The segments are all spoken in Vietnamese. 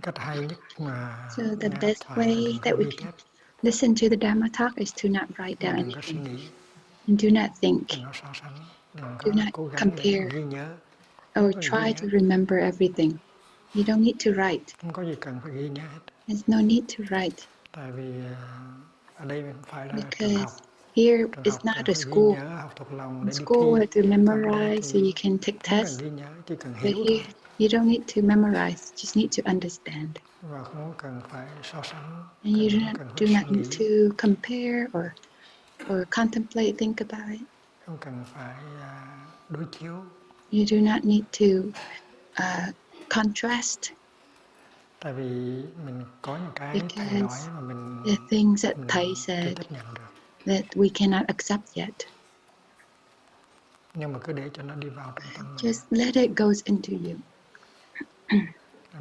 Cách hay nhất mà So the best way that we can listen to the Dharma talk is to not write down đừng có suy anything nghĩ, and do not think, đừng có so sánh, đừng do có not cố gắng để compare ghi nhớ. or try to remember everything. You don't need to write. Không có gì cần phải ghi nhớ hết. There's no need to write. Tại vì ở đây mình phải là trường học. Because here Trường is học not cần a phải ghi school. nhớ, học thuộc lòng In để đi school, thi. we have to Còn ở đây memorize so thì you can take không cần tests. ghi nhớ, chỉ cần But hiểu here, thôi. you don't need to memorize, just need to understand. Và không cần phải so sánh, And you không cần phải do not suy need nghĩ, to compare or contemplate, think about it. không cần phải đối chiếu. You do not need to contrast. Tại vì mình có những cái thầy nói mà mình the things that Thầy chưa said tiếp nhận được. that we cannot accept yet. Nhưng mà cứ để cho nó đi vào trong tâm mình. Just let it goes into you.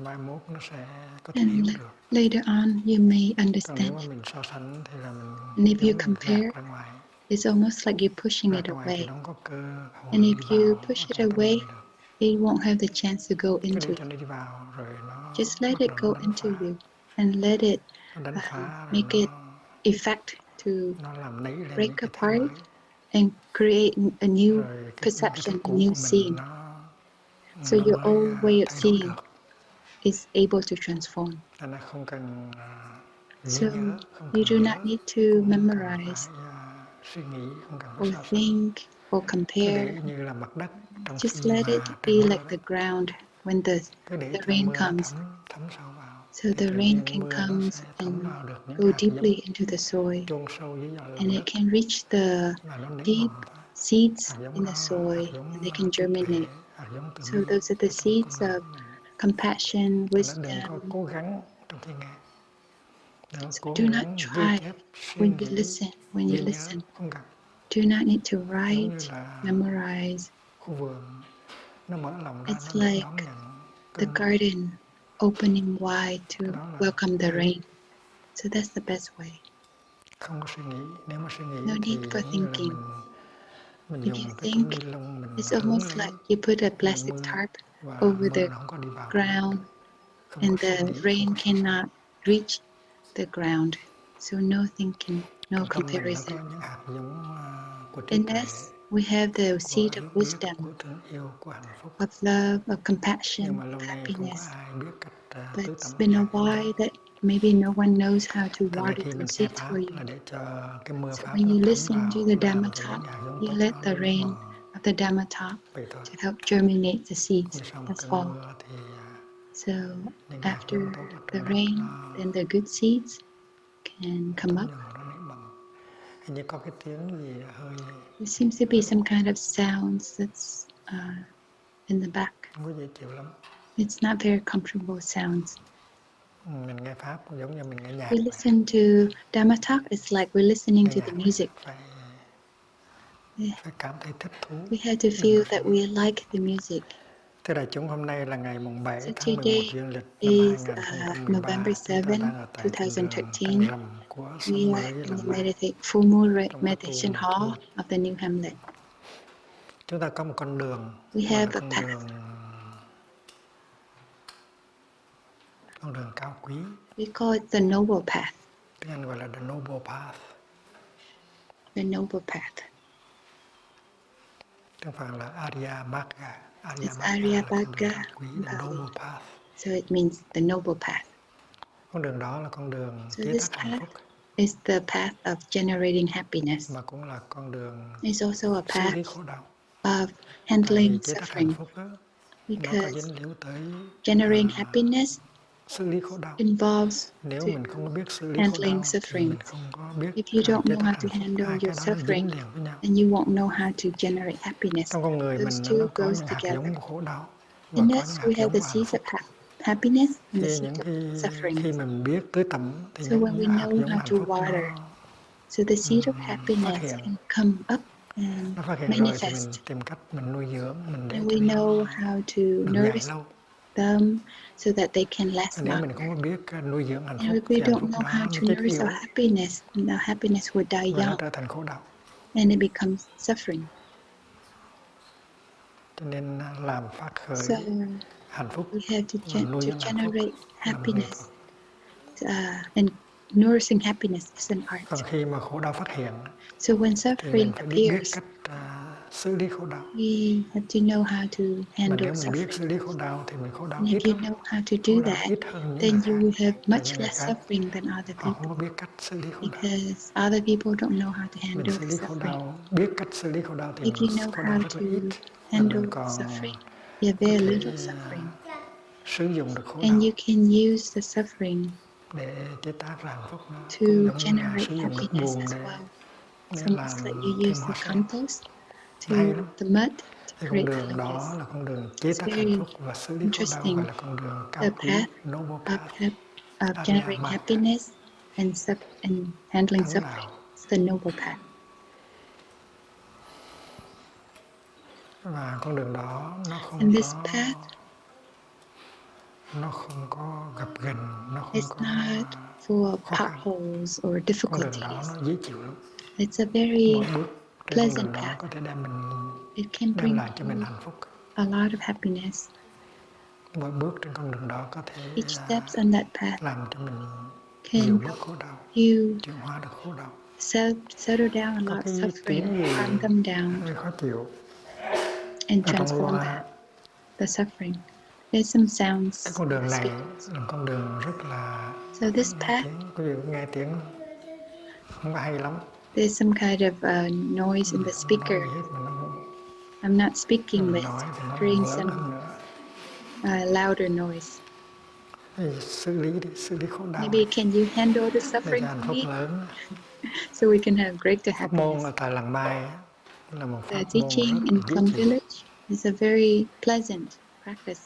Mai mốt nó sẽ có thể hiểu được. Later on, you may Còn understand. nếu mà mình so sánh thì là mình And if you giống compare, ra ngoài. it's almost like you're pushing it Ngoài thì away. nó không có cơ hội And đi if you vào push it trong tâm away, mình được. it won't have the chance to go Cứ into để cho you. nó đi vào rồi nó Just let bắt it đầu go nó đánh into phá. you and let it Nó đánh phá rồi make it effect to nó làm nảy ra break những cái thứ mới. apart and create a new Rồi perception, a cũ new của mình seeing. So nó your mới old way of thay đổi seeing được. is able to transform. Nên là không cần So ghi nhớ, không you cần do nhớ, not need to cũng không cần memorize phải suy nghĩ, không cần phải or so sánh. think or Cứ compare. để như là mặt đất trong Just khi let it mà be trời mưa like đó. the ground when the Cứ để cho rain mưa nó comes. thấm sâu vào. So Thì the tự rain nhiên can mưa nó come sẽ and thấm vào được những go hạt deeply giống into the soil, chôn sâu dưới lòng and it đất. can reach the Và nó nảy deep mầm thôi. seeds Hạt giống in đó the là hạt soil, giống and they can trí tuệ, germinate. hạt giống từ So bi those are the ở trong con seeds người of của mình. compassion, Nó đừng có wisdom. cố gắng trong khi nghe. Đừng So cố do not gắng ghi try chép, suy when you nghĩ, listen. When you ghi nhớ, listen, không cần. do not need to Giống write, như là memorize. khu vườn nó mở lòng ra, It's nó để like đón nhận the cơn mưa. garden opening wide to Cái đó là welcome the hay. rain. So that's the best way. Không có suy nghĩ. Nếu mà suy nghĩ No thì need for giống như là thinking. mình If dùng you một cái think, túi ni lông mình it's hứng almost lấy like you put a plastic mưa tarp và over mưa the nó không có đi vào trong ground, được. Không có and suy the nghĩ, không rain có so sánh. cannot reach the ground. So no thinking, no Trong tâm mình nó có comparison. những hạt giống của trí In tuệ, us, we have the của seed of hiểu biết, wisdom, của thương yêu, của hạnh phúc. of love, of Nhưng compassion, mà lâu of nay không có happiness. ai biết cách But tưới it's tắm been những a hạt giống while đó. that maybe no one knows how to Thành ra water khi mình those nghe seeds pháp for you. là để cho cái mưa So pháp when nó you thấm listen to vào the làm Dhamma cho talk, những hạt giống you tốt let nó the nảy rain mầm. of the Dhamma talk Vậy thôi. to help germinate the seeds Vì sau một that cơn fall. mưa thì So những hạt after giống tốt ở the trong đất rain, nó then the good seeds can come thấm up. vào, nó nảy mầm. Hình như có cái tiếng gì hơi There seems to be some kind of sounds that's in the back. không có dễ chịu lắm. It's not very comfortable sounds. Mình nghe pháp giống như mình nghe nhạc We vậy. listen to Dhamma talk, it's like we're listening Nghe to nhạc the music. phải cảm thấy thích thú. We have to feel that we like the music. Thưa đại chúng, hôm nay là ngày mùng 7 So tháng 11 today dương lịch năm is 2013. November Chúng ta 7, đang ở tại thiền đường 2013. Trăng Rằm của Sống We Mới are với in Làm the Bát full moon trong khóa tu meditation mùa hall thu. of the new hamlet. Chúng ta có một con đường We gọi have là a path. con đường cao quý. We call it the noble path. Tiếng Anh gọi là the noble path. The noble path. Tiếng Phạn là Arya Magga. It's Arya Arya là con đường Bhagga cao quý, the noble path. So it means the noble path. Con đường đó là con đường So chế this tác hạnh path phúc. is the path of generating happiness. Mà cũng là con đường It's also a xử lý path khổ đau. of Tại handling vì chế tác hạnh suffering. phúc đó, nó có Because dính líu tới generating happiness xử lý khổ đau. involves Nếu to mình không có biết xử lý khổ handling đau thì suffering. mình không có biết If you don't chế know tác how hạnh to phúc. handle Hai your cái đó nó suffering, dính liền với nhau. then you won't know how to generate happiness. Trong con người Those mình two nó có goes những hạt together. giống của khổ đau. và In có us, những we hạt have giống the của hạnh seeds phúc. of happiness and the Khi seeds những of suffering. khi mình biết tưới tẩm thì So when những we hạt know giống how hạnh to phúc water, so the seed of phát happiness hiện. can come up and Nó phát hiện rồi thì mình manifest. tìm cách mình nuôi dưỡng, mình để And cho we nó know how to được dài nourish lâu. them so that they can last Nếu longer. mình không có biết nuôi dưỡng hạnh And phúc if we thì hạnh don't phúc know đó how nó to chết nourish yếu our happiness, then our happiness will die và nó young trở thành khổ đau. and it becomes suffering. Cho nên làm phát khởi So hạnh phúc we have và nuôi to dưỡng hạnh phúc generate là một nghệ happiness. thuật. And nourishing happiness is an art. Còn khi mà khổ đau phát hiện So when thì mình suffering phải biết appears, cách xử lý khổ đau. we have to know how to Mà handle nếu mình biết xử suffering. lý khổ đau thì mình khổ đau And if ít you lắm. know how to Khổ do đau that, ít hơn những then người you khác. will have Tại much vì người less khác suffering than other họ không people, có biết cách xử lý khổ đau. because other people don't know how to Mình handle xử the lý khổ suffering. đau, biết cách xử lý khổ đau thì If you mình know khổ how đau rất là ít. to Và handle mình còn suffering, you have có very thể little suffering. sử dụng được khổ And đau you can use the suffering để chế tác ra hạnh phúc. Nó to cũng giống như là generate sử dụng được happiness buồn as để well. It's almost like you thêm use hoa the sen. compost to Hay lắm. the mud to Cái con create đường đó collages. là con đường chế It's tác hạnh very phúc và xử lý khổ đau, interesting. gọi là con đường cao The quý, path noble of, path, generating Arya happiness and handling thắng suffering. đạo. It's the noble path. Và con đường đó nó And this path, không có gập ghềnh, nó không it's có not full of khó khăn. potholes or Con đường đó difficulties. nó dễ chịu lắm. It's a very Mỗi bước trên con pleasant đường đó path. có thể It can đem bring lại cho mình you hạnh phúc. a lot of happiness. Mỗi bước trên con đường đó có thể Each steps on that path làm cho mình can dịu bớt khổ đau, you chuyển hóa được khổ đau. settle down a Có lot cái suffering, tiếng gì calm them down, hơi khó chịu and ở trong transform loa. the suffering. There's some sounds Cái con in đường the này speakers. là con đường rất là So this path, quý vị nghe tiếng không có hay lắm. there's some kind of noise in the Không có nói speaker. gì hết mà nó không, I'm not speaking, but nói thì nó creating lớn some hơn nữa. louder noise. Thì xử lý khổ đau Maybe can you handle the để suffering cho hạnh for phúc me lớn. so we can have greater Pháp môn happiness? ở tại làng Mai là một The pháp môn teaching rất in là dễ Plum chịu. Village is a very pleasant practice.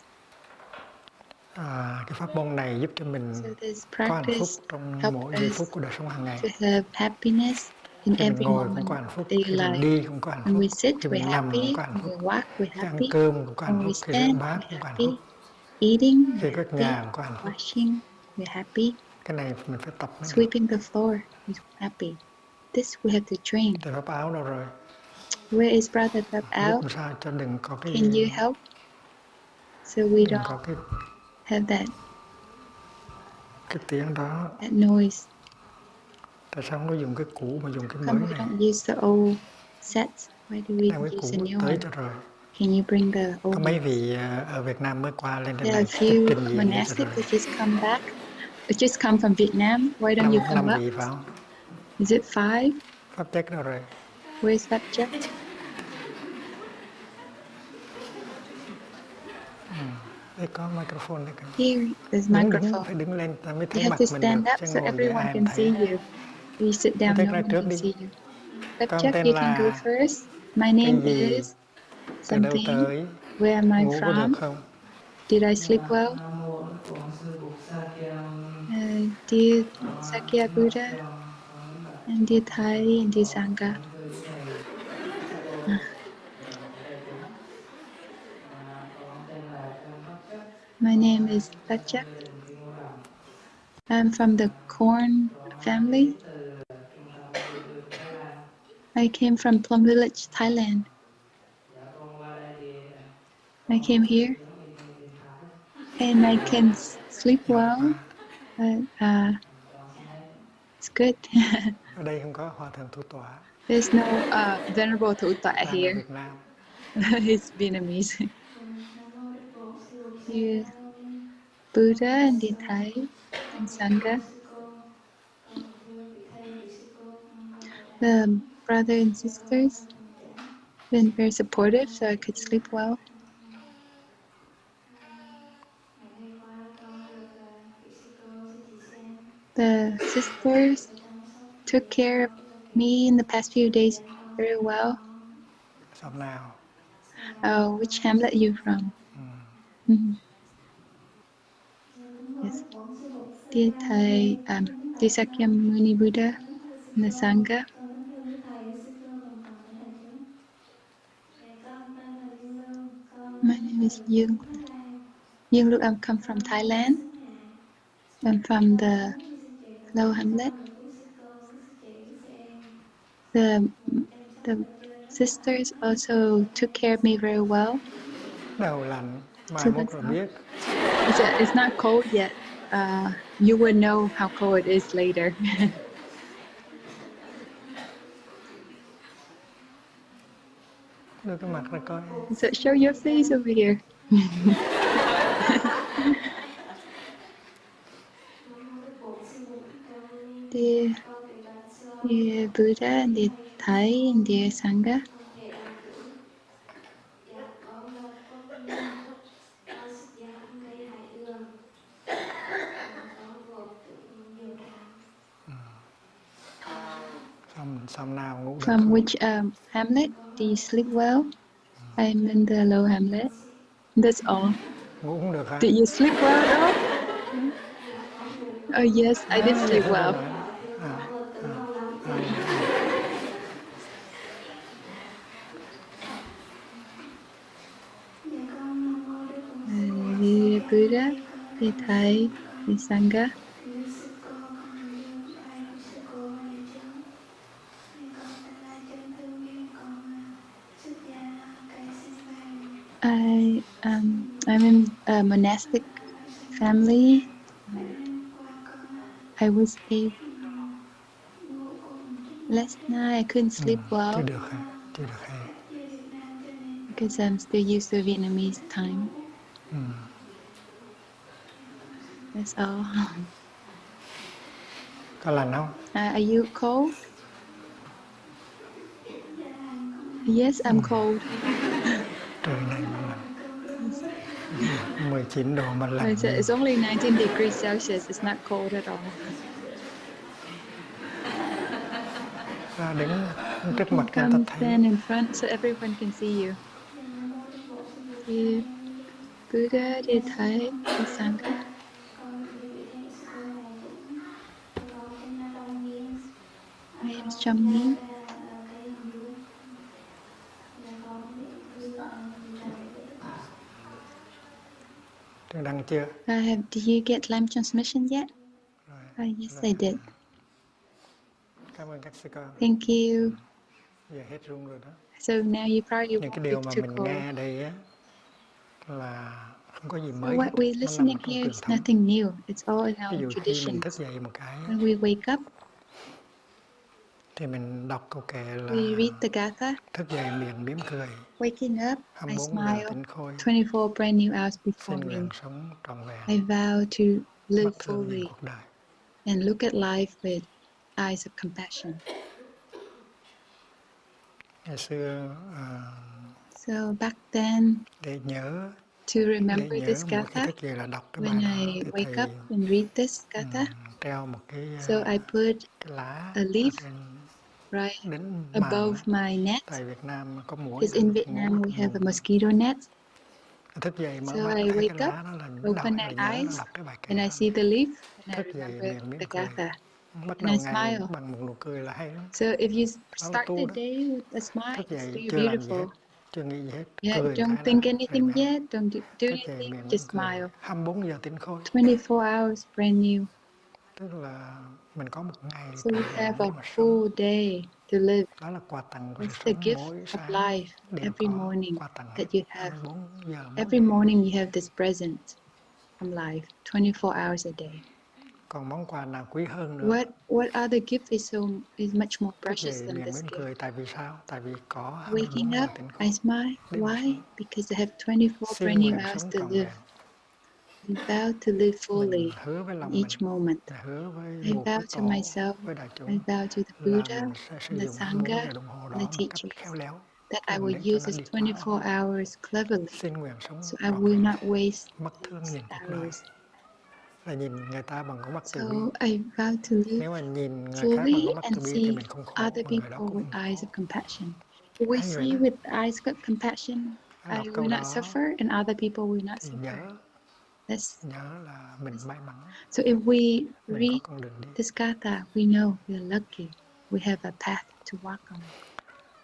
Cái pháp môn này giúp cho mình So this có hạnh phúc practice trong helps mỗi giây us phút của đời sống hàng ngày. to have happiness in Khi mình every ngồi cũng moment có hạnh phúc, of daily khi mình life. đi cũng có hạnh When phúc, we sit, khi we're mình nằm cũng happy. có hạnh When phúc, we walk, we're khi ăn happy. cơm cũng có hạnh When we phúc, khi rửa stand, bát we're cũng có hạnh happy. phúc, Eating, khi we're quét happy. nhà cũng có hạnh phúc. Washing, we're happy. Cái này mình phải tập mới được. Sweeping the floor, we're happy. This we have to train. Thì pháp áo đâu rồi? Where is Brother Bab Giúp out? làm sao cho đừng có cái Can you help? So we đừng có don't have cái tiếng đó. that noise. Tại sao không có dùng cái cũ mà dùng cái Come, mới we này? don't use the old sets. Why do we Đem cái use cũ a new tới one? cho rồi. Can you bring the Có old mấy ones? vị ở Việt Nam mới qua lên trên There are này a thuyết few trình gì vậy cho monastics rồi. that just come back. It just come from Vietnam. Why don't you come Năm up? vị phải không? Is it 5? Pháp check đâu rồi. Where's that check? Đây có microphone đây kìa. Here, there's Đứng microphone. phải đứng lên ta mới You thấy have mặt to mình stand được, up chứ so ngồi vậy everyone ai can mà see thấy. you. If you sit down, Check no ra one trước can đi. see you. Bab Con check, tên you can go là first. My tên name gì? is Từ đâu something. tới? Where am I Ngủ có được from? không? Did I sleep well? Dear Sakya Buddha, and dear Thay, and dear Sangha. My name is Tachak. I'm from the Corn family. I came from Plum Village, Thailand. I came here and I can sleep well. It's good. Ở đây không có hòa thượng thủ tọa. There's no Venerable Thủ Tọa Đang ở here. Việt Nam. He's Vietnamese. Here's Buddha and the Thai and Sangha. The brother and sisters been very supportive so I could sleep well. The sisters took care of me in the past few days very well. Xóm nào? Which hamlet are you from? Yes. Dear Thầy, dear Sakyamuni Buddha, and the Sangha. My name is Lieu. Lieu, I come from Thailand. I'm from the Low Hamlet. The sisters also took care of me very well. Đầu lạnh, mai So mốt that's rồi all. biết. It's not cold yet. You will know how cold it is later. Đưa cái mặt ra coi. So show your face over here. Dear Buddha, and dear Thai, and dear Sangha. From which hamlet do you sleep well? I'm in the low hamlet. That's all. Ngủ cũng được hả? Did you sleep well at all? Oh yes, I did sleep well. Dear Buddha, dear Thầy, dear Sangha. I'm in a monastic family. I was last night I couldn't sleep well because I'm still used to Vietnamese time. That's all. Có lạnh không? Are you cold? Yes, I'm cold. Trời này mà lạnh. 19 độ mà lạnh. It's only 19 degrees Celsius. It's not cold at all. Ra đứng trước mặt cho ta Come thấy. stand in front so everyone can see you. Dear Buddha, dear Thầy, dear Sangha. My name is Jammin. Đăng chưa? Did you get live transmission yet? Yes, I did. Cảm ơn các sư cô. Thank you. Giờ hết rung rồi đó. So now you probably những won't cái be điều mà too mình cold. nghe đây á là không có gì So mới what hết. we're Nó listening nằm trong here truyền is thống. nothing new. It's all in Ví our dụ khi mình traditions. thức dậy một cái When we wake up, thì mình đọc câu kệ là we read the gatha. thức dậy miệng mỉm cười. Waking up, I 24 giờ smile. tinh khôi. 24 brand new hours Xin before me. nguyện sống trọn vẹn. I vow to live Mắt thương nhìn fully cuộc đời. and look at life with eyes of compassion. Ngày xưa So back then, để nhớ to remember this mỗi khi gatha, thức dậy là đọc cái when bài đó I thì wake thầy up and read this gatha, treo một cái so I put cái lá a leaf trên right đến above my net. tại Việt Nam có muỗi. Because in Vietnam we have a mosquito net. Thức dậy mở So mắt I thấy wake cái up, lá đó là open my eyes, and I see the leaf, and I thức dậy remember miệng mỉm the cười. gatha, Bắt and đầu I ngày smile. bằng một nụ cười là hay lắm. So if you start tu the đó. day with a smile, Thức it's dậy very chưa làm gì hết, beautiful. chưa nghĩ gì hết. Yeah, Cười don't cái think là anything mẹ. yet, don't do Thức dậy anything, miệng mỉm just cười. smile. 24 giờ tinh khôi. 24 hours, brand new. Tức là mình có một ngày So we have để a mà full sống. day to live. Đó là quà tặng của It's sự the sống. gift Mỗi of sáng life đều every có morning quà tặng that you have. 24 giờ mỗi Every ngày. morning you have this present from life, 24 hours a day. Còn món quà nào quý hơn nữa? What other gift is much more Thức precious dậy than miệng this mỉm gift? cười tại vì sao? Tại vì có 24 Waking giờ up, tinh khôi. I smile. Why? Because I have 24 Xin brand new nguyện hours sống to trọn live. vẹn. I vow to live fully Mình hứa với in lòng each moment. hứa với I buộc vow với to tổ, myself, với đại chúng I vow to the là Buddha, mình sẽ sử and the dụng 24 Sangha, giờ đồng hồ and đó the một cách teachers khéo léo. that I Đừng will để cho use nó this đi quá 24 hours cleverly, Xin nguyện sống so I trọn will vẹn. not waste Mắt thương nhìn cuộc đời. hours. Là nhìn người ta bằng con mắt từ So bi. I vow to live Nếu mà nhìn người khác bằng fully con mắt từ and bi see thì mình không khổ, other mà người đó people cũng with không eyes khổ. of compassion. If we Hay vậy see đó. with eyes of compassion, I will not suffer and other people will not thì suffer. nhớ là mình may mắn. So if we Mình có read con đường đi. this gatha, we know we are lucky. We have a path to walk on.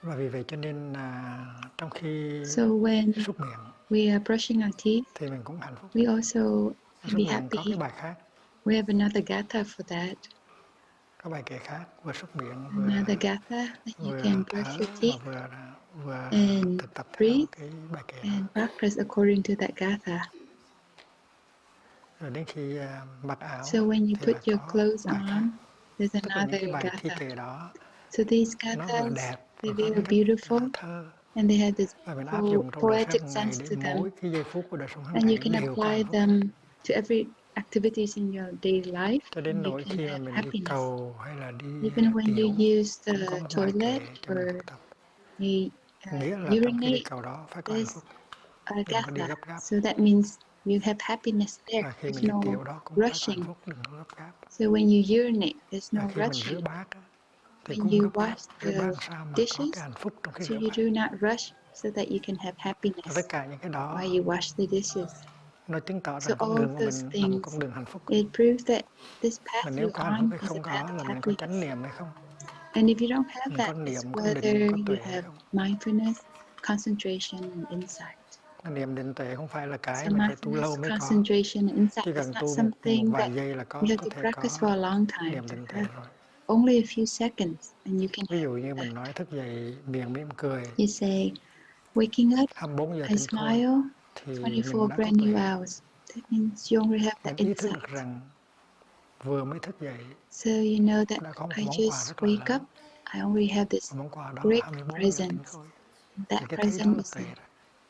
Và vì vậy cho nên trong khi So when súc miệng we are brushing our teeth, thì mình cũng hạnh phúc. we also can be Súc miệng có happy. cái bài khác. We have another gatha for that. Có bài kệ khác, vừa súc miệng Another gatha that you can brush your teeth vừa and thực tập theo breathe cái bài kệ and đó. practice according to that gatha. Rồi đến khi mặc áo So when you thì put lại your có clothes bài khác. on, there's Tức là những another cái bài thi gatha. kệ đó So these nó vừa gathas, đẹp they're và có very cái beautiful thơ. and they have this Và mình áp dụng trong đời poetic sống ngày sense để to them. mỗi cái giây phút của đời sống hàng And ngày you can đều có apply hạnh phúc. them to every activities in your daily life. Cho đến And you nỗi can khi mà have mình đi happiness. cầu hay là đi Even when tiểu you use cũng có the một bài kệ toilet cho mình or thực tập. you Nghĩa là trong khi đi urinate, cầu đó phải có hạnh phúc. there's a Đừng có đi gatha. gấp gáp. So that means you have happiness there. Và khi There's mình đi no tiểu đó cũng phải có hạnh rushing. phúc, đừng có gấp gáp. So when you urinate, there's Và no khi mình rửa rushing. bát thì When cũng you gấp gáp. wash Rửa the bát sao mà có dishes, cái hạnh phúc trong khi so rửa you bát. do not rush so that you can have Và happiness tất cả những cái đó while you wash the dishes. nó chứng tỏ So rằng con all đường của those mình là một things, con đường hạnh phúc. it proves that this Mà path nếu you're có hạnh phúc on hay is a không path có of là mình có chánh happiness. niệm hay không. And if you don't have Mình that, có it's niệm, có whether định, có you tuệ hay have không. mindfulness, concentration, and insight. Niệm định tuệ không phải là cái So mình phải tu lâu mindfulness, mới có. concentration, and insight Chỉ is cần not tu một something vài that giây là you have có to thể practice có for a long time niệm to định tuệ have. rồi. Only a few seconds and you can Ví dụ have như mình that. nói thức dậy miệng mỉm cười. You say, waking up, 24 giờ I tỉnh khôi smile, thì 24 mình đã có brand new tuệ. hours. That means you only have that Mình ý thức insight. được rằng vừa mới thức dậy So you know that đã có một I món quà just rất là wake lớn. up, I only have this Món quà đó là great 24 giờ tỉnh presence. khôi. And Thì that cái thấy đó present là is tuệ rồi.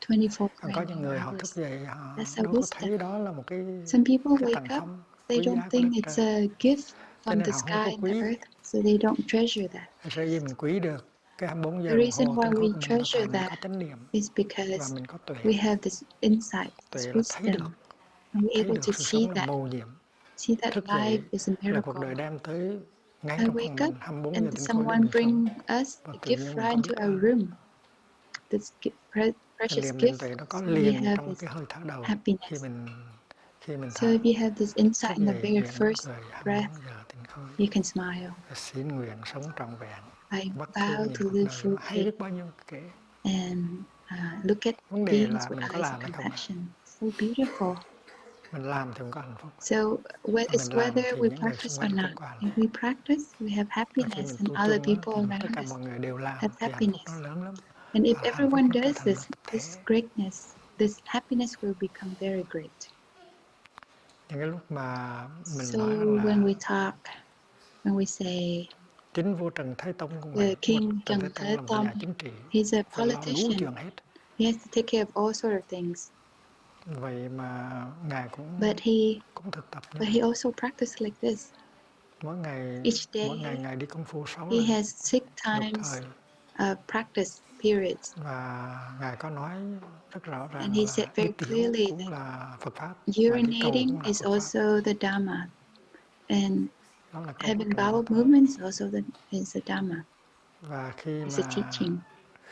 24 Còn có brand những new người họ thức hours. dậy họ That's a đâu có wisdom. thấy đó là một cái Some people tặng wake up, phẩm they quý don't giá của think đất it's trời. a gift Cho from nên the họ không sky có and the quý. earth, so they don't treasure that. Sở dĩ mình quý được cái 24 giờ The đồng reason hồ why tỉnh khôi we của mình là treasure tại mình that có chánh niệm is và because mình có tuệ. we have this insight, this Tuệ là thấy wisdom, được, and we're thấy able được to sự see sống là that. mầu nhiệm. See that Thức life dậy is a là cuộc đời miracle. đem tới ngay I trong phòng wake mình up 24 giờ and tỉnh khôi để someone mình sống. bring us Và a tự gift nhiên mình right có biết into our ơn. room. This Cho precious niệm định gift, tuệ nó có so we liền have trong this cái hơi thở đầu happiness. khi mình So thở. if you have this insight Thức in the dậy very miệng mỉm first cười 24 breath, giờ tỉnh khôi. you can smile. Và xin nguyện sống trọn vẹn. I Bất vow thương nhìn to cuộc live đời hay fully biết bao nhiêu kể. and look at Vấn đề beings là with mình có eyes of làm hay không. compassion. So beautiful. Mình làm thì mình có hạnh phúc. So it's Mình làm whether thì we những người practice xung or quanh not. cũng có hạnh If phúc. we practice, we have Và khi happiness, mình and tu other chung people thì tất around cả us mọi người đều làm have thì hạnh phúc nó happiness. lớn lắm. And if Và hạnh phúc everyone nó trở does thành một this, tập this thể. greatness, this happiness will become very great. Những cái lúc mà mình So nói rằng when là we talk, when we say chính vua Trần Thái Tông cũng the vậy. King Trần Thái Trần Tông Thái là một Tông, nhà chính trị, he's a phải lo đủ politician. chuyện hết. He has to take care of all sort of things. Vậy mà ngài cũng thực tập như But vậy. he also practiced like this. Mỗi ngày ngài đi công phu 6 He lần. has 6 Một times thời. practice periods. Và ngài có nói rất rõ ràng And he là said đi very tiểu clearly cũng là Phật pháp, và đi cầu urinating cũng là is Phật pháp. also the dharma, and Đó là câu having của Trần bowel Thái Tông. movements also is the dharma. Và It's a teaching.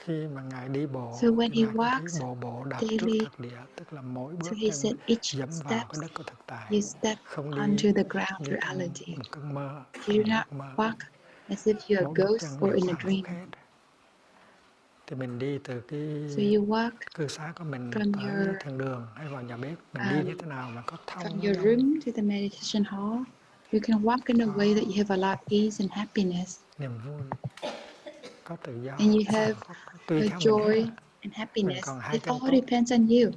khi mà ngài đi bộ So when thì he ngài cũng thấy walks bộ đạp trước daily, thực địa, tức là mỗi bước so he chân said each dẫm vào cái steps đất của thực tại, you step không onto đi the ground như trong reality. một cơn mơ, You do not walk as if you're a mỗi bước ghost chân or đều in có a hạnh phúc dream. hết. Thì mình đi từ cái So you walk cư xá của mình from tới thiền đường hay vào nhà bếp, mình đi như thế nào mà có thông from your room to the meditation hall. You can walk in a way that you have a lot of ease and happiness. Niềm vui, có tự do, And you có have hạnh phúc, tùy a theo mình hết. joy and happiness. Còn hai It chân all tốt. depends on you.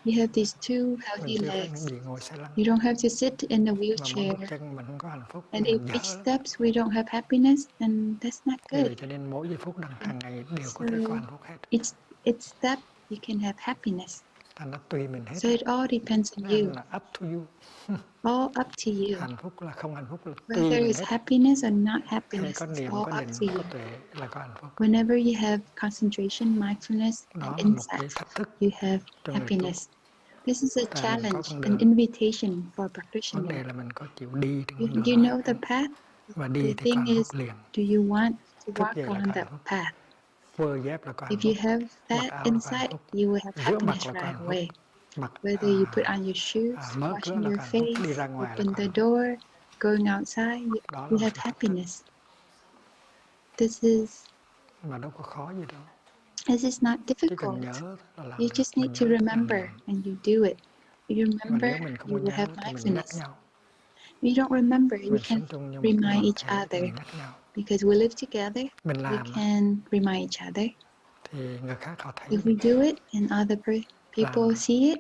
You have these two healthy Mình chưa phải legs. bị ngồi xe lăn. You don't have to sit in a Mà mỗi wheelchair. bước chân mình không có hạnh phúc, And mình if dở each lắm. steps we don't have happiness, then that's not Vì good. vậy cho nên mỗi giây phút hàng ngày đều có So thể có hạnh phúc hết. each step you can have happiness. Thành nó tùy mình hết. So it all depends on you. Là up to you. All up to you. Hạnh phúc là không hạnh phúc là tùy Whether mình it's hết. happiness or not Hay happiness, có it's niệm, all có up định, to có you. tuệ là có hạnh phúc. Whenever you have concentration, mindfulness, and Đó là một cái insight, thách thức you have cho người tu. happiness. This is a Tại mình có challenge, con an đường. invitation for a Vấn practitioner. đề là mình có chịu đi trên con đường You đó know hay the không? path. Và The đi thì có thing hạnh phúc is, liền. do you want to Thức walk dậy là on có that hạnh phúc. path? Vơ dép là có hạnh If phúc, you have mặc that áo là có hạnh inside, phúc, you will have rửa mặt happiness là có right hạnh phúc, away. mặc Whether you put on your shoes, mở cửa washing là your có hạnh phúc, đi face, ra ngoài là open có the hạnh phúc. door, going outside, Đó là you một have sự thức happiness. This is mà đâu có khó gì đâu. not Chỉ cần difficult. nhớ là làm You được, just mà need to nhớ tức là remember, niệm. and you do it. If you Và remember, nếu mình không you có will have nhớ thì mình nhắc mindfulness. nhau. If you don't remember, we Mình can sống chung như một cái remind đoàn each thể thì other. mình nhắc nhau. Because we live together, Mình we làm can remind each other. thì người khác họ thấy If we mình do it and other people làm see it,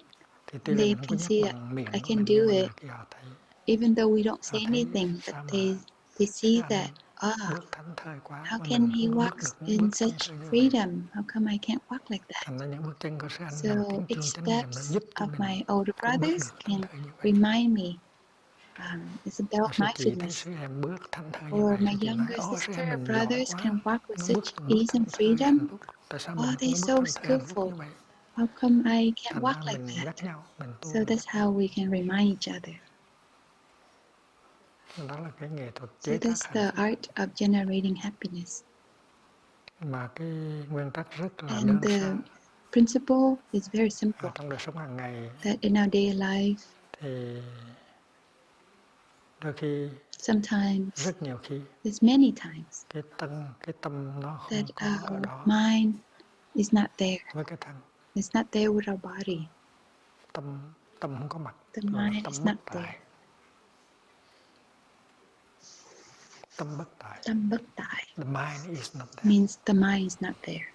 thì tuy and là they mình không có can nhắc see that bằng miệng I của can mình, do nhưng mà it, người kia họ thấy. even though we don't say Họ thấy anything, but sao mà they see cái that, anh bước thảnh thơi quá how mà can mình he không có bước walk được những in bước thảnh such thơi như vậy. freedom? How come I can't walk like that? Thành ra những bước chân của sư anh So là một tiếng each chuông chánh niệm nó steps giúp cho of mình my older cũng bước brothers được thảnh can thơi như vậy. remind me. It's Và about sư chị thấy mindfulness. sư em bước thảnh thơi như Or vậy, my sư chị nói, younger sư sister em or mình giỏi brothers quá, can walk with nó bước such từng bước ease thảnh and thơi hạnh freedom. phúc. Tại sao mình Oh, không they're có bước so thảnh thơi hạnh phúc skillful. như vậy? How come I can't Thành walk ra like mình that? nhắc nhau, mình tu So mình that's nhắc how nhau. we can remind each other. Đó là cái nghệ thuật So chế tác that's hạnh the phúc. art of generating happiness. Mà cái nguyên tắc rất là And đơn the sơ. principle is very simple. Ở trong đời sống hàng ngày That in our daily life, thì đôi khi, sometimes, rất nhiều khi, there's many times cái tâm nó không that có ở our đó mind is not there. với cái thân. It's not there with our body. Tâm không có mặt, The gọi là mind tâm is bất not tại. there. Tâm bất tại. Tâm bất tại The mind is not there. means the mind is not there.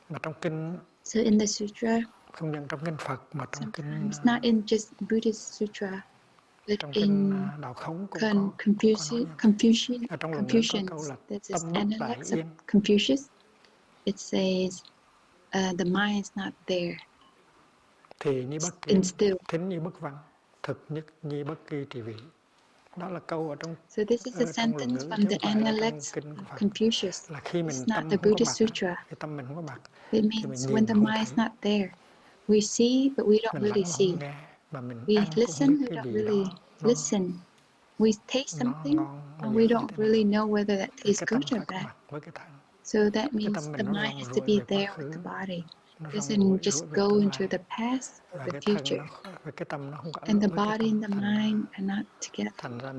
Mà trong kinh, So in the sutra, không những trong kinh Phật mà trong kinh, sometimes not in just Buddhist sutra, but trong kinh in Đạo Khống cũng có nói như vậy. Ở trong luận ngữ có câu Confucius, là there's this tâm bất tại intellect of yên. Confucius. It says the mind is not there. Thì như bất In kiến, still. thính như bất văn, thực nhất như bất kỳ trì vị. Đó là câu ở trong So this is a trong luận sentence ngữ, from chứ the không phải là trong intellect kinh của of Phật. Confucius. Là khi mình It's not tâm the không có Buddhist mặt, sutra. khi tâm mình không có mặt, It thì mình means when nhìn the không mind thấy. is not there, we see but we don't Mình really lắng mà see. không nghe, mà mình We ăn cũng không biết listen, we cái don't vị really đó listen. We taste nó something ngon, nó and dẻo we như don't thế really nào. know whether that Thì tastes cái good tâm or phải có bad. mặt với cái thân. So that Cái means tâm the mình nó mind rong has to ruổi be về quá there with khứ, the body. nó It rong doesn't ruổi just về go tương into lai. the past or Và the cái thân future. cái tâm nó không có And ở the với cái body and tâm. the mind are not together. Thành ra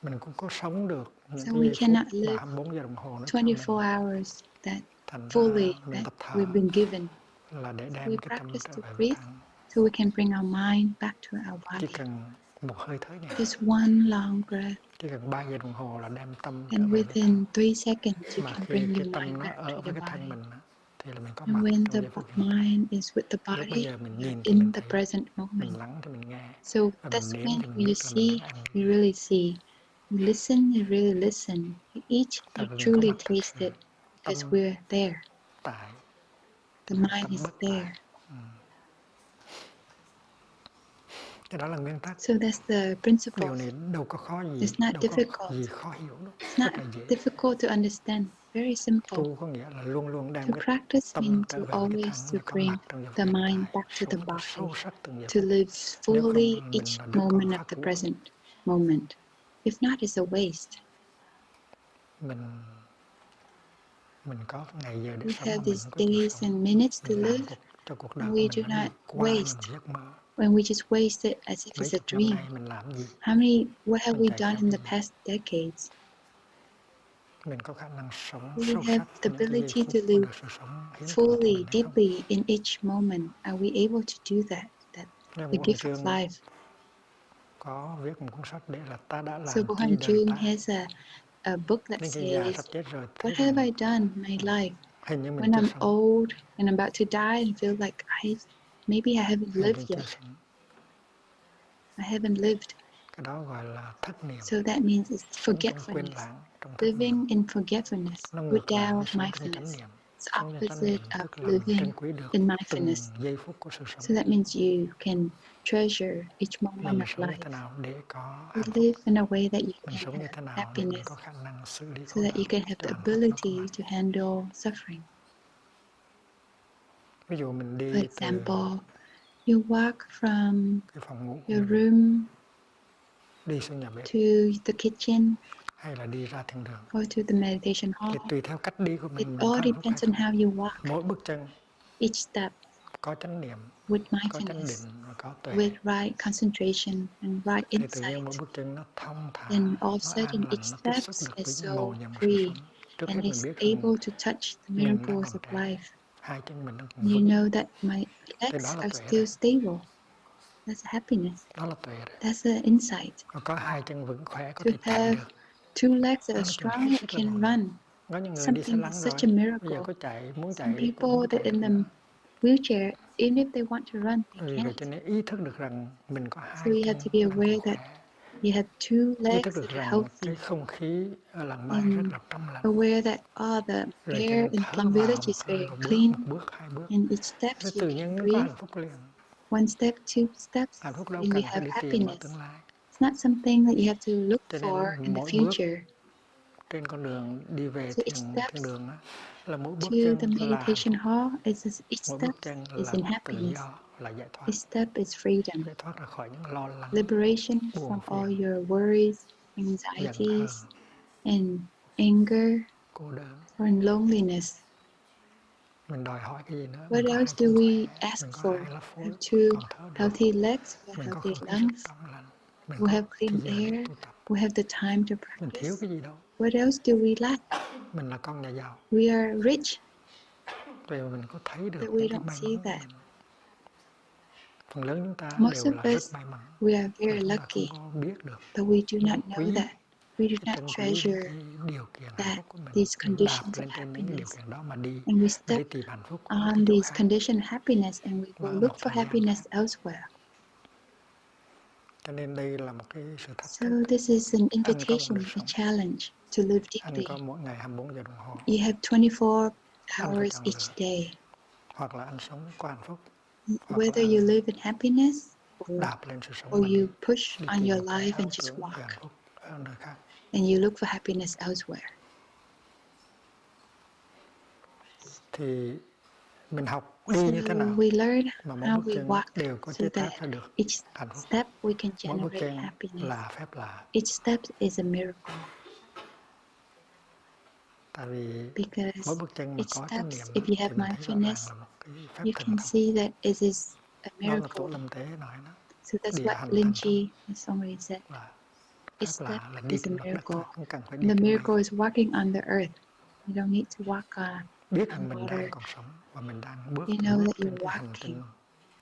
mình cũng có sống được những So cái we giây phút cannot mà live 24 giờ đồng hồ nó cho 24 mình. hours that Thành ra fully mình that tập thở we've been given. là để So đem we cái tâm practice trở to về với breathe thân. so we can bring our mind back to our Chỉ body. cần một hơi thở nhẹ, Just one long breath. chỉ cần 3 giờ đồng hồ là đem tâm trở And về với thân. within 3 seconds, you Mà can khi bring cái your tâm mind nó back to ở the với cái thân body. mình thì là mình có And mặt when trong the giây phút hiện tại. mind is with the Lúc bây body, giờ mình we are nhìn thì mình in the thấy, present mình moment. lắng thì mình nghe, So và mình that's nếm when thì mình you biết là mình see, đang ăn you gì. really see. You listen, you really listen. You eat, Tại you vì mình có truly mặt thật taste sự. it because Tâm we're there. tại, The mind tâm is bất there. tại. Cái đó là nguyên tắc. So that's the principle. Điều này đâu có khó gì, It's not đâu có difficult. gì khó hiểu đâu. It's Rất not là dễ. difficult to understand. Very simple. Tu có nghĩa là luôn luôn đem To cái practice tâm means trở to về với cái always thân to để có bring mặt trong giây phút the hiện mind tại, back to the sống cho sâu body, sắc từng giây to phút. live Nếu không fully mình each là đứa con moment of phá the của. present moment. If not, it's a waste. Mình có ngày giờ để We sống mà have mình these không có chịu days sống. and minutes to Mình làm live, cho cuộc đời and của we mình do nó đi not qua như waste. một giấc mơ. When we just waste it as if Mấy it's a chục năm dream. nay mình làm gì? What have Mình we chạy done theo in cái the gì? past decades? Mình có khả năng sống Do sâu we have sắc the những cái giây ability phút to mà live được sự sống hiến tặng cho fully, mình hay không? deeply in each moment? Are we able to do that? Nên The Vũ Hoàng gift of Trương life. có viết một cuốn sách để là ta đã So làm chi Buhan đời Jung ta. has a book that Đến khi già sắp says, chết rồi what thấy have rằng I done in my life? hình như mình When chưa I'm sống. old and I'm about to die and feel like maybe I haven't Hình như lived chưa yet. sống. I haven't lived. Cái đó gọi là thất niệm. So that means it's Sống trong quên forgetfulness. lãng, trong thất niệm. Living in forgetfulness Nó ngược lại without với sống trong chánh mindfulness. niệm. It's Sống trong chánh niệm opposite of tức là mình living trân quý được in từng mindfulness. giây phút của sự sống. So that means you can treasure each moment Mình of sống như thế life. nào để có You hạnh phúc? live in a way that you Mình can sống như have thế nào để mình happiness, có khả năng xử lý so khổ that đau you can have cho the hạnh phúc nó có ability mặt. to handle suffering. Ví dụ mình For đi từ example, you walk from cái phòng ngủ của your mình room đi xuống nhà bếp, to the kitchen, hay là đi ra thiên đường. go to the meditation hall. Thì tùy theo cách đi của It mình all có hạnh phúc hay depends on không. how you walk. Mỗi bước chân Each step có chánh niệm, with có chánh mindfulness, định và có tuệ. with right concentration and right Thì tự nhiên insight. mỗi bước chân nó thông thả, Then all of nó a sudden an each lành, nó tiếp step xúc được is với so những mầu nhiệm của sự free sống. Trước and hết mình is biết able rằng to touch the mình đang miracles còn of trẻ, life. hai chân mình đang còn You vững. know that my Thì legs đó là are tuệ still đấy. stable. That's happiness. Đó là tuệ đấy. That's the insight. Có hai chân vững khỏe có To thể chạy have được. two legs that Đó are là chuyện strong hết that sức là can mầu nhiệm. run. Có những người đi xe Something lăn that's rồi, such a bây giờ miracle. có chạy, muốn Some chạy cũng không people that chạy in được the nữa. wheelchair, even if they want to run, they Vì vậy cho can't. nên ý thức được rằng mình có So hai you chân have to be đang aware còn that khỏe. you have two Ý legs thức được that are rằng healthy. cái không khí ở làng Mai rất And là trong lành. aware that the Rồi cho air nên in thở Plum vào Village một is hơi very một clean. bước, hai bước. And each step Thế you tự can nhiên nó có breathe. hạnh phúc liền. One step, two steps, Hạnh phúc đâu and you cần phải have đi tìm ở happiness. tương lai. It's not something that you have to look Cho for nên in the mỗi bước future. trên con đường đi về So each thiên step đường á, là mỗi bước to the chân là hạnh meditation phúc. hall each Mỗi step bước chân is là in tự happiness. do, là giải thoát. Each step is freedom, Giải thoát ra khỏi những lo lắng, liberation buồn from all phiền, your worries, giận hờn, anxieties, and anger, cô đơn. or loneliness. Mình đòi hỏi cái gì nữa? What Mình có else hai do chân we khỏe, ask mình có for? hai lá phổi, Have two còn thở được. healthy legs, we have Mình có healthy không khí rất lungs, trong lành. Mình we có have thì clean giờ để air, tu tập. we have the time to Mình thiếu practice. cái gì đâu. What else do we lack? Mình là con nhà giàu. We are rich, Vậy mà mình có thấy được but we những cái don't may see mắn của that. mình. Phần lớn chúng ta Most đều of là rất us, may mắn. we are Mà very chúng ta lucky, không có biết được but we do trân not know quý, that. We do cái not trân quý những treasure cái điều kiện hạnh that phúc của mình. these Mình đạp conditions of lên trên những cái điều happiness. kiện đó mà đi And we step tìm hạnh phúc ở cái on chỗ these khác conditions of happiness and we và go ở look một for thời gian happiness khác. elsewhere. Cho nên đây là một cái sự thách So thức. this is an Anh có một invitation, đời a sống. challenge to live Anh deeply. có mỗi ngày 24 giờ đồng hồ. You have 24 Anh phải hours chọn each lựa. day. Hoặc là anh sống có hạnh phúc, hoặc Whether là you anh live in happiness đạp lên sự sống or mà đi you push on tìm your một cái life ảo and just tưởng về walk hạnh phúc ở nơi khác. and you look for happiness elsewhere. Thì mình học So đi như thế nào we learn mà mỗi how bước we chân walk đều có so chế that tác ra được each hạnh phúc. step we can Mỗi bước generate chân happiness. là phép lạ. Each step is a miracle Tại vì mỗi because bước chân mà each có chánh niệm steps, if you thì have mình thấy rõ ràng mindfulness, là một cái phép you thần can thông. see that it is a Đó là tổ miracle. Lâm Tế nói đó. So that's Địa what hành Linh thần thông Chi has already said. là Each phép step lạ là đi is a trên mặt đất miracle. thôi, không cần phải đi The trên mây. miracle is walking on the earth. You don't need to walk Biết on rằng mình đang water. còn sống và mình đang bước You từng know bước that trên you're cái hành walking. trình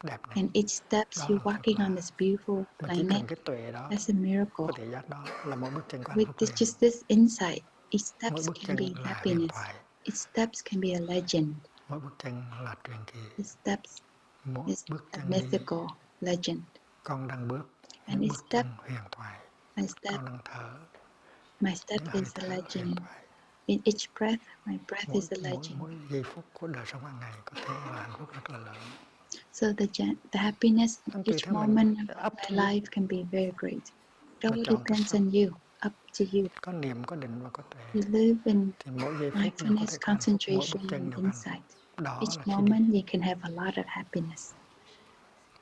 đẹp này. And each steps Đó you're là phép walking on lạ. this beautiful Mà chỉ planet. cần cái tuệ đó, That's a miracle. có thể giác đó là mỗi bước chân có hạnh With phúc this, liền. just this insight, each Mỗi steps bước can chân be là huyền happiness. thoại. Each steps can be a legend. Mỗi bước chân là truyền kỳ. Each steps Mỗi is bước a chân đi, mythical legend. con đang bước And những each bước step, chân huyền thoại. my step, Con đang thở my step những hơi is a thở huyền legend. thoại. In each breath, my breath Mỗi, is a mỗi, legend. mỗi giây phút của đời sống hàng ngày có thể là hạnh phúc rất là lớn. So the happiness in Nên tùy each theo mình, moment up of my to you. life can be very great. It all Mà chọn cái depends sống, on you, up to you. có niệm, có định và có tuệ. You live in Thì mỗi giây phút đều có mindfulness, thể có hạnh phúc, mỗi bước concentration, chân and đều có hạnh phúc. insight. Đó Each là khi đi. moment you can have a lot of happiness.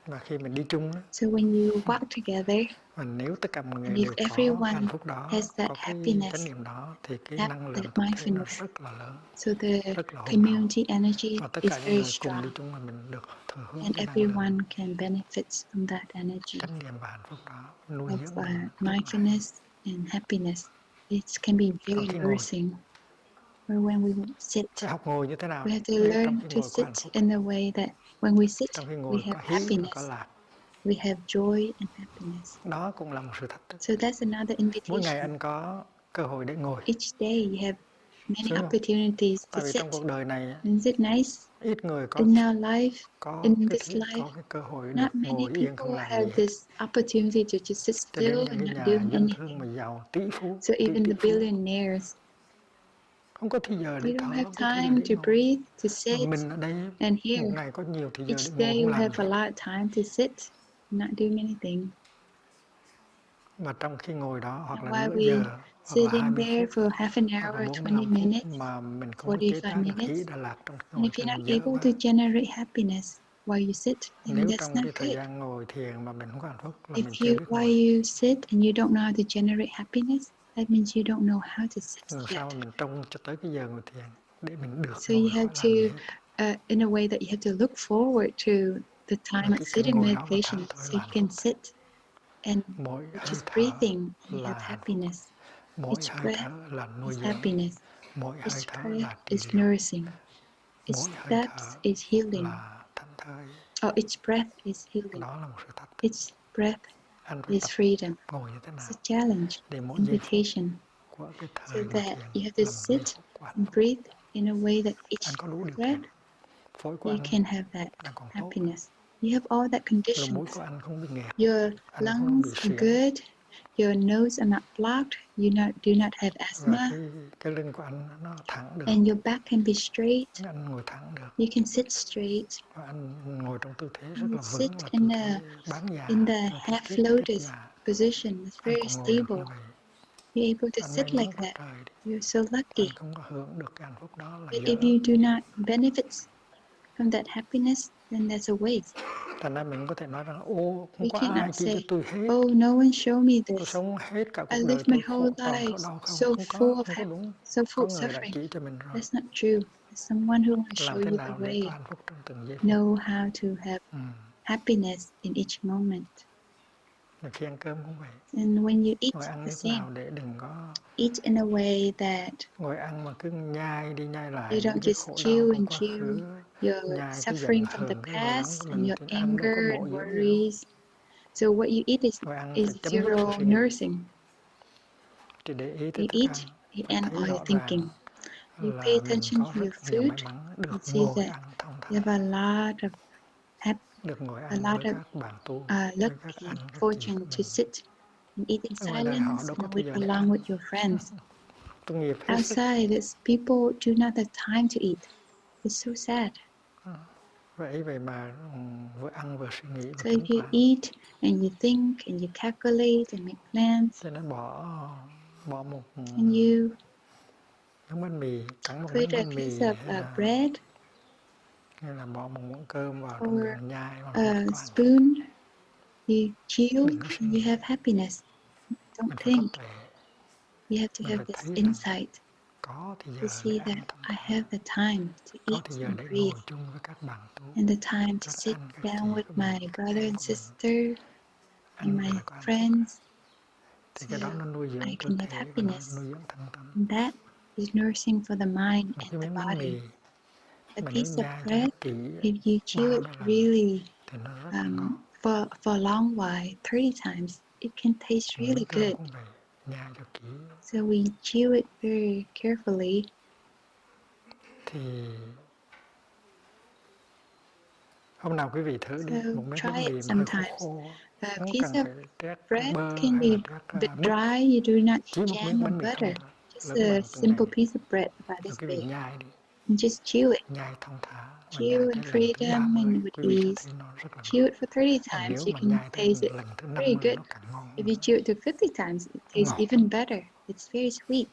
Và khi mình đi chung đó, So when you walk together, và nếu tất cả mọi người and if đều có cái hạnh everyone phúc đó, has that có cái happiness, chánh niệm đó, thì cái have năng that lượng tập thể nó mindfulness, rất là lớn, so the rất là hùng hậu. community energy Và tất is cả những very người cùng đi strong, chung là mình được thừa hưởng and cái năng lượng everyone can benefit from that energy chánh niệm và hạnh phúc đó, nuôi of dưỡng mình rất là hay. mindfulness and happiness. It can be Còn very khi ngồi, nourishing. Or when we sit, phải học ngồi như thế nào we have to để trong learn khi to ngồi có sit hạnh phúc, in the way that when we sit, trong khi we ngồi have có hí và có happiness, lạc. we have joy and happiness. Đó cũng là một sự thách thức. So that's another Mỗi ngày invitation. anh có cơ hội để ngồi, Each day you have many sướng không? opportunities to Tại vì sit. trong cuộc đời này Is it nice? ít người In our life, in this life, có cái cơ hội được not many ngồi yên không people làm have gì hết. this opportunity to just sit Cho đến still những and cái not nhà do dân thương mà anything. giàu tỷ phú, So even tỷ the phú billionaires, không có thì giờ để they don't thở, have không có thì giờ time để to ngồi. breathe, to Mà sit. mình ở đây And một here, ngày có nhiều thì giờ để each ngồi day không you làm have gì a hết. lot of time to sit, not doing anything. Mà trong khi ngồi đó hoặc And là while nửa we giờ, hoặc là sitting 20 there phút, for half an hoặc hour là or 20 45 phút minutes, mà mình không có chế 45 tác được hí minutes, Đà Lạt trong khi and ngồi if thì you're not mình dở able quá. to generate happiness while you sit, then Nếu that's trong not cái thời good. gian ngồi thiền mà mình không có hạnh phúc là If mình chưa biết ngồi. while you sit and you don't know how to generate happiness, that means you don't know how to sit Làm sao yet. mà mình trông cho tới cái giờ ngồi thiền để mình được So ngồi you khỏi have làm gì to, hết. in a way that you have to look forward to the time Và of cái sitting ngồi đó và thở meditation, thôi so là you hạnh can phúc. sit and Mỗi hơi just thở breathing, you là have hạnh phúc. happiness. Mỗi Each hơi breath thở là nuôi is dưỡng. happiness. Mỗi hơi Each thở breath là trị is liệu. nourishing. Each Mỗi hơi steps thở is healing. là thảnh thơi. Each breath is healing. Đó là một sự thách thức. Each breath Anh phải is tập freedom. ngồi như thế It's nào a challenge, để mỗi giây phút invitation, của cái so thời ngồi that thiền you have to là một giây sit phút của hạnh and phúc. breathe in a way that Anh each có đủ điều breath kiện. Phổi của you anh can have that đang còn tốt. happiness. You have all that Lỗ conditions. mũi của anh không bị nghẹt. Your Anh không lungs bị are suyễn. good. Your nose are not blocked. You do not have Và asthma. cái lưng của anh nó thẳng được. And your back can be straight. Anh ngồi thẳng được. You can sit straight. Và anh ngồi trong tư thế rất You là sit vững, là in tư thế bán già, the tư thế half kết lotus già. position. It's Anh very còn ngồi được stable. như vậy. You're able to Anh may sit mắn like quá that. trời đi. You're so lucky. Anh không có hưởng được cái hạnh phúc đó là But dở. if you do not benefit from that happiness, then that's a waste. Thành ra mình có thể nói rằng ô, không We có ai cannot chỉ cho say, tôi hết. oh, no one showed me Tôi this. sống hết cả I cuộc đời lived my tôi whole toàn khổ life đau không. so full of Không có đúng. so full Có of người đã suffering. chỉ cho mình rồi. That's not true. There's someone who will show Làm thế you the nào để có way. hạnh phúc trong từng giây phút. Know how to have happiness in each moment. Khi ăn cơm cũng vậy. And when you eat Ngồi ăn the như thế same, nào để đừng có eat in a way that ngồi ăn mà cứ nhai đi nhai lại you những don't cái just khổ đau chew của and quá chew khứ, your nhai cái giận suffering from the hờn, cái lo lắng past của and mình your thì ăn đâu có anger bổ and dưỡng gì đâu. worries. So what you eat Ngồi ăn is phải chấm dứt sự zero suy nghĩ. nourishing. Chỉ để ý tới You thức eat, ăn, you phải end thấy all rõ your ràng thinking. You pay là mình attention có to rất your nhiều may food. mắn You được see ngồi that ăn thong you have thả, a lot of được ngồi a ăn lot với of các bạn tu, với các lucky anh, các chị của fortune to mình. sit and eat in Ở ngoài đời họ silence đâu có and thời giờ để along ăn. with your friends. Tôi nghiệp hết sức. Outside, there's people do not have time to eat. It's so sad. Vậy mà vừa ăn vừa suy nghĩ và So tính if you toán. eat and you think and you calculate and make plans Cho nên bỏ một and you miếng bánh mì, cắn một put miếng a bánh piece mì of bread hay là bỏ một muỗng cơm vào trong or miệng nhai bằng a cách có hạnh phúc. spoon, you chew Đừng có suy and you nghĩ. have happiness. Don't Mình phải có think. tuệ. You have to Mình have phải this thấy rằng insight có thì to giờ để see ăn that thong I thả, have the time to có eat thì giờ and để ngồi breathe chung với các bạn tu, and the time to các sit anh, các chị down with của mình, my các brother em and của mình. sister and Ăn my là có hạnh phúc. friends Thì so cái đó nó nuôi I dưỡng cơ can have thể và nó happiness. nuôi dưỡng thân tâm. And that is nourishing for the mind Một and cái the miếng bánh mì body. A mà nếu piece of nhai cho nó bread, kỹ if you chew 30 it lần really thì nó rất là ngon. for a long while, 30 times, it can taste really Miếng cơm good. cũng vậy, nhai cho kỹ. So we chew it very carefully. Thì hôm nào quý vị thử đi, So một miếng try bánh it mì mà hơi khô sometimes. khô, A không piece cần of phải trét bread bơ can hay là be a bit trét mứt, dry. You do not chỉ một jam miếng or bánh mì không butter. thôi, Just lớn a bằng từng này simple đi. piece of bread about Rồi this quý vị big. nhai đi, And just chew it. nhai thong thả và nhai Chew in tới lần thứ freedom 30, and with quý vị sẽ ease. thấy nó rất là Chew ngon. it for 30 Và times, nếu you mà can nhai tới taste it lần thứ very 50 good. nó càng ngon If nữa. you chew it to 50 times, it tastes Ngọt, even better. It's very sweet.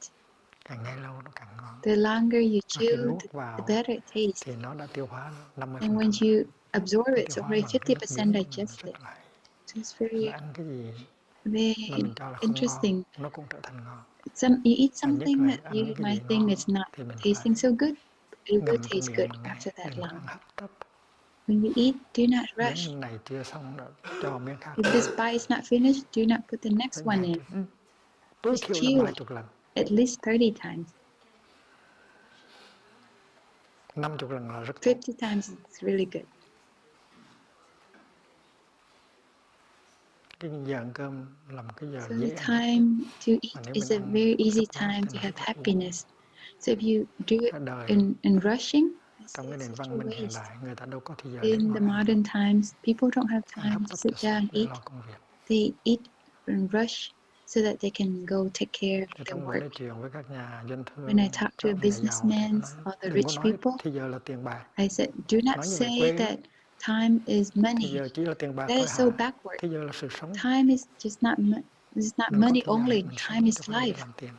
càng nhai lâu nó càng ngon. The longer you Và khi chew, nuốt the vào better it tastes. thì nó đã tiêu hóa 50%. And when you absorb Nó it, tiêu it's hóa already bằng cái lớp 50% miếng của mình digested. rất là hay. So it's very, Là ăn cái gì mà very mình cho là không ngon, interesting. nó cũng trở thành ngon. You eat Và nhất something là that ăn you cái might gì think ngon it's not thì mình tasting phải so good, but it will ngậm trong taste miệng good mà nghe, after that đừng có long. ăn hấp tấp. When you eat, do not rush. Miếng này chưa xong rồi cho miếng khác. If this bite is not finished, do not put the next Phải one nhai in. tối Just thiểu là chew 30 lần, at least 30 times. 50 lần là rất tốt. 50 times is really good. Cái giờ ăn cơm là một cái giờ So dễ the hạnh phúc. time to Mà eat nếu is mình a ăn very easy gấp gáp time thì to nó have rất là uổng. happiness. So if you do it Ở đời, in rushing, trong cái it's nền such a văn minh hiện waste. đại, người ta đâu có thời giờ để In ngồi the ăn modern times, people don't have ăn hấp time to tấp sit cho xong down and để eat. lo công việc. They eat and rush so that they can go take care of Thì their trong buổi work. nói chuyện với các nhà doanh thương, When I talk to các a nhà giàu thì businessman nói, or the đừng có rich nói people, thì giờ là tiền bạc. I said, do not Nói như vậy say quê that time is thì money. giờ chỉ là tiền bạc That thôi is so hả? backward. Thì giờ là sự sống. Time is just not it's not Đừng có money thời giờ để only. mình Time sống is cho phải để life. làm tiền.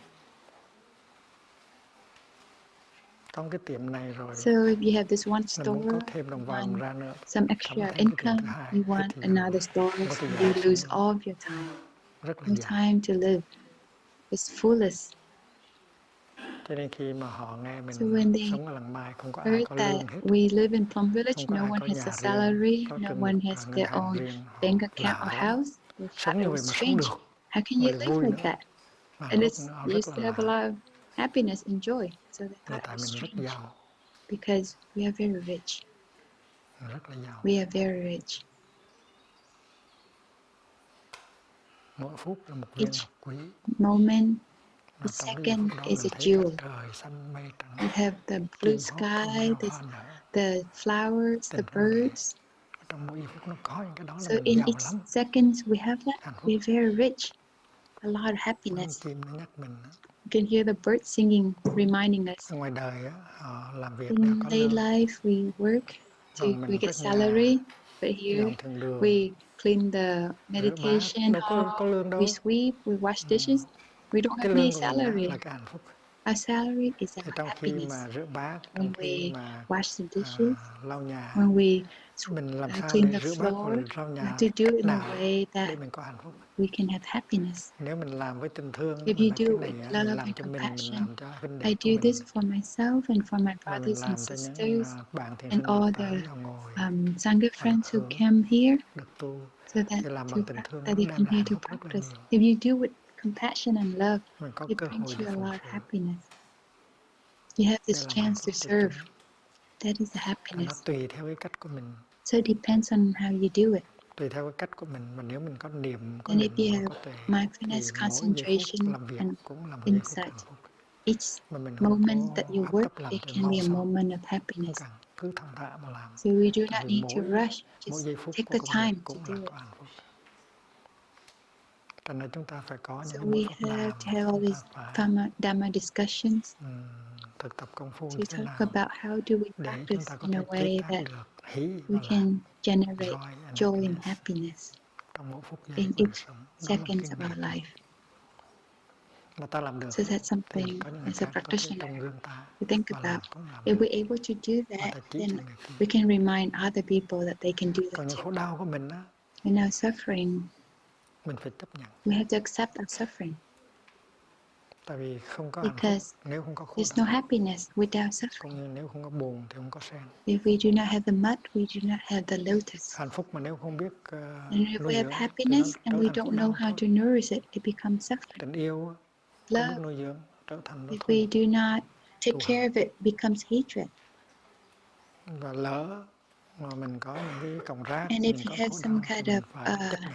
Trong cái tiệm này rồi So if you have this one là muốn store, có thêm đồng you vào want ra nữa, some thấm extra thêm cái tiền thứ income, hai, you hết want thì giờ another store, không có thời so giờ you để lose sống all of your time. rất là No dài. time to live. its fullest. Cho nên khi mà họ nghe mình So when they sống ở làng Mai không có ai heard có that lương hết, we live in Plum Village, không có no ai one có has nhà a riêng, salary, có no trường one mực has ngân their hàng own riêng, họ bank account or lạ lắm. house. They thought Sống it như was vậy mà sống strange. được, How can mà you lại live vui like nữa. that? Mà And lúc it's nó you rất used to là have a lạ. lot of happiness and joy. So they Người thought it tại was mình rất strange giàu, because we are very rich. rất là giàu. We are very rich. Mỗi phút là một viên Each ngọc quý. moment, Mà each trong cái giây second phút đó is mình a thấy cả jewel. trời xanh mây trắng, We have the blue chim hót câu sky, mèo hoa nở. the flowers, the Tình nó ngàn. birds. Trong mỗi giây phút nó có những cái đó là So mình in giàu each lắm. second we have that. Hạnh phúc. We're very rich. A lot of Có những happiness. chim nó nhắc mình. You can hear the birds singing, reminding us. Ở ngoài đời á, họ làm việc để In có day lương. life, we work to Còn we mình get quét nhà, salary, but here dọn thường đường, we clean the rửa bát, meditation đâu có hall, lương we đâu. sweep, we wash dishes. We don't Cái have any lương của mình á, salary. là cái hạnh phúc. Our salary is Thì our trong khi happiness. mà rửa bát, When trong khi we mà wash the dishes, lau nhà, when we mình làm sao clean để the rửa bát và floor, lau we nhà have to do cách it in a nào way để that mình có hạnh phúc. we can have happiness. Nếu mình làm với tình thương, If mình you nói do cái it này with mình love làm and cho mình compassion, làm cho huynh I đệ của do mình, this for myself and for my và mình brothers làm and cho những sisters bạn thiền and sinh all Phật the tử họ ngồi Sangha và được friends who hướng, came here, được tu. so that Thì làm to bằng tình thương that nó they đem come lại here hạnh to phúc rất là practice. nhiều. If you do with compassion and love, Mình có it cơ brings hội để you a phụng lot of sự happiness. You have để this làm hạnh chance phúc to cho serve. chúng. That is the Và nó happiness. tùy theo cái cách của mình. So it depends on how you do it. Tùy theo cái cách của mình, và nếu mình có niệm, có And định if you và have có tuệ, mindfulness, thì mỗi giây phút concentration, làm việc and cũng là một giây phút insight, hạnh phúc. each Mà mình không moment có that you hấp work, tấp làm it cho can mau be a sau, moment of không happiness. cần, cứ thong thả mà làm. So we do Tại not vì need to rush. mỗi Just giây phút take của the công việc time to cũng do là it. có hạnh phúc. Cho nên chúng ta phải có những So cái buổi we pháp have đàm, to have all chúng ta these phải Dharma discussions thực tập công phu như to thế talk nào about how do we để chúng practice ta có in a thể chế way tác that được hỷ we và lạc, can generate joy and joy and happiness happiness trong mỗi phút giây in của đời each sống. Đó là seconds kinh of nghiệm. our life. Mà ta làm được So that's thì something có những người as a khác có thể practitioner trong gương ta to think mà about. làm cũng làm If được, we're able to do mà that, ta chỉ then cho người kia. we can remind other people that they can do that Còn những too. khổ đau của mình á, In our suffering, mình phải chấp nhận. we have to accept our suffering. Tại vì không có hạnh phúc Because nếu không có khổ there's no đau, happiness without suffering. cũng như nếu không có buồn thì không có sen. If we do not have the mud, we do not have the lotus. Hạnh phúc mà nếu không biết And if nuôi we have dưỡng thì nó happiness and trở we thành khổ don't know đau how thôi. to nourish it, it becomes suffering. Tình yêu không biết Love, nuôi dưỡng trở thành nó if thù. we do not take Thù care hận. of it, becomes hatred. Và lỡ mà mình có những cái cọng rác, And if mình you có have khổ some đau thì kind mình of phải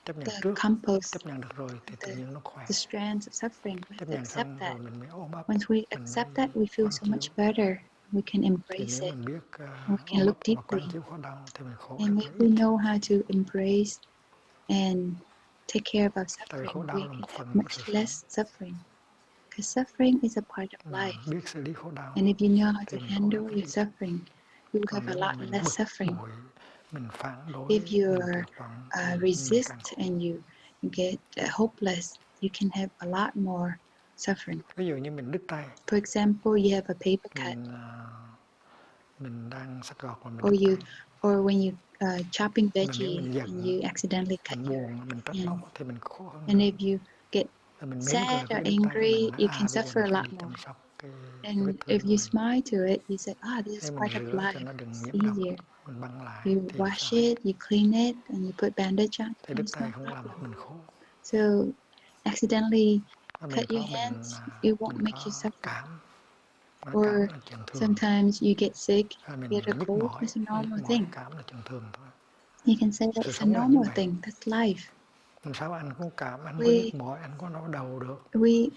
chấp nhận the trước, compost, chấp nhận được rồi thì tự nhiên nó khỏe. the strands of suffering, we have Chấp to nhận accept xong that. rồi mình mới ôm ấp, Once we mình accept mới that, we feel quán so chiếu. much better. We can Thì embrace nếu it. mình biết We can ôm look ấp và quán deeply. chiếu khổ đau thì mình khổ And rất when là we ít. know how to embrace and take care of our Tại vì khổ suffering, đau we là can một have phần của much sự sống. less suffering. Because suffering is a part of Mà life. biết xử lý khổ đau And if you know how thì to mình khổ handle rất là your ít. suffering, you will Còn have nếu a mà lot mình less bực suffering. bội, mình phản đối, If mình you're tuyệt vọng thì mình resist càng khổ. and you get hopeless, you can have a lot more suffering. Ví dụ như mình đứt tay, For example, you have a paper cut, mình đang xắt gọt và mình or đứt tay. when you chopping Mà nếu veggie mình and giận, you accidentally cut mình your buồn, mình trách hand. móc thì mình khổ hơn And nữa. if you get Và mình mến sad cười or với cái đứt tay của angry, mình, you can bây giờ suffer mình a phải lot đi chăm more. sóc cái And vết thương if của you mình. smile to it, you say, this is Nếu mình part of rửa cho life. nó đừng It's nhiễm độc, easier. mình băng lại You thì wash sao hết. it, you clean it, and you put bandage on, Thì and đứt it's no tay không làm problem. mình khổ. So accidentally Và mình cut your có hands, it won't mình make có you suffer. cảm. Nói Or cảm là chuyện thường. sometimes you get sick, Mình get a nhức cold, mỏi, it's a normal nhức mỏi thing. cảm là chuyện thường thôi. You can say Sự that's a sống là như normal vậy. thing, that's life. Làm sao anh có cảm, anh có nhức mỏi, anh có đau đầu được. We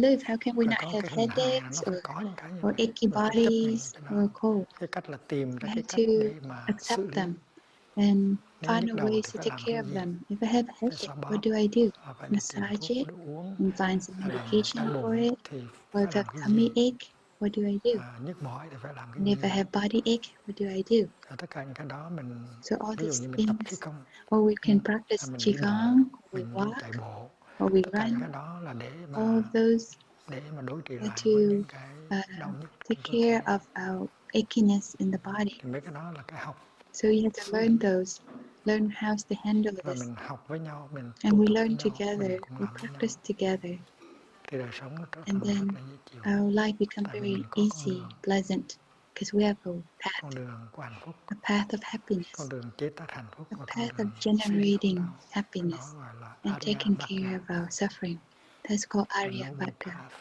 live, how can we Phải not có have cái hình hài là headaches nó phải có những cái như or vậy. achy Và phải chấp nhận bodies cái or đó. cold? Cái cách là tìm ra We cái have cách để to mà accept xử lý. them and Nếu find nhức a đầu ways thì to phải take làm care cái of gì? them. If I have a Phải headache, xoa what bóp, do I do? phải đi tìm Massage thuốc it để uống. and find some Hay là medication đau for bụng it. thì Or phải if I làm have cái tummy gì? ache, what do I do? Nhức mỏi thì phải làm cái And if gì? I have body ache, what do I do? Tất cả những cái đó mình, So all ví dụ these như mình tập khí things, công, or we can practice mình đi bộ, qigong, or we mình đi walk, chạy bộ. or we Tất cả những cái run. đó là All of those để mà đối trị are lại với những to cái đau nhức take trong cơ care thể. of our achiness in the body. Thì mấy cái đó là cái học. So you have to learn those. learn how to handle và this. mình học với nhau, mình And tu we tập với learn nhau, together, mình cũng we làm với nhau, practice together. thì đời sống nó trở And thành rất then là dễ chịu. our life becomes Tại vì very mình có con easy, đường, pleasant, because we have a con đường của hạnh phúc, path of con happiness, đường chế tác hạnh phúc a và con path of đường suy khổ generating đau. Đó happiness gọi là and Arya taking Bát care Nhã, of our suffering. That's called the Arya noble Bhatta, path.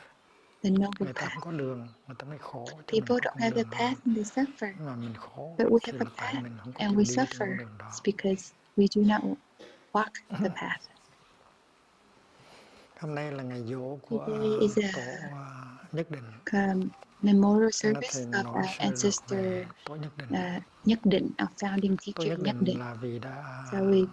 the noble Người ta không path. có đường, người ta mới khổ, cho mình People có don't con have a đường path and they suffer, nhưng mà mình khổ but we thì have là a tại path mình không có and chịu we đi trên con suffer. đường đó. It's because we do not walk the path. Hôm nay là ngày giỗ của Today is tổ Nhất Định, memorial cho nên service thầy of nói our sơ lược ancestor về tổ Nhất Định. Nhất Định, our founding Tổ teacher Nhất Nhất Định Định. là vì đã So we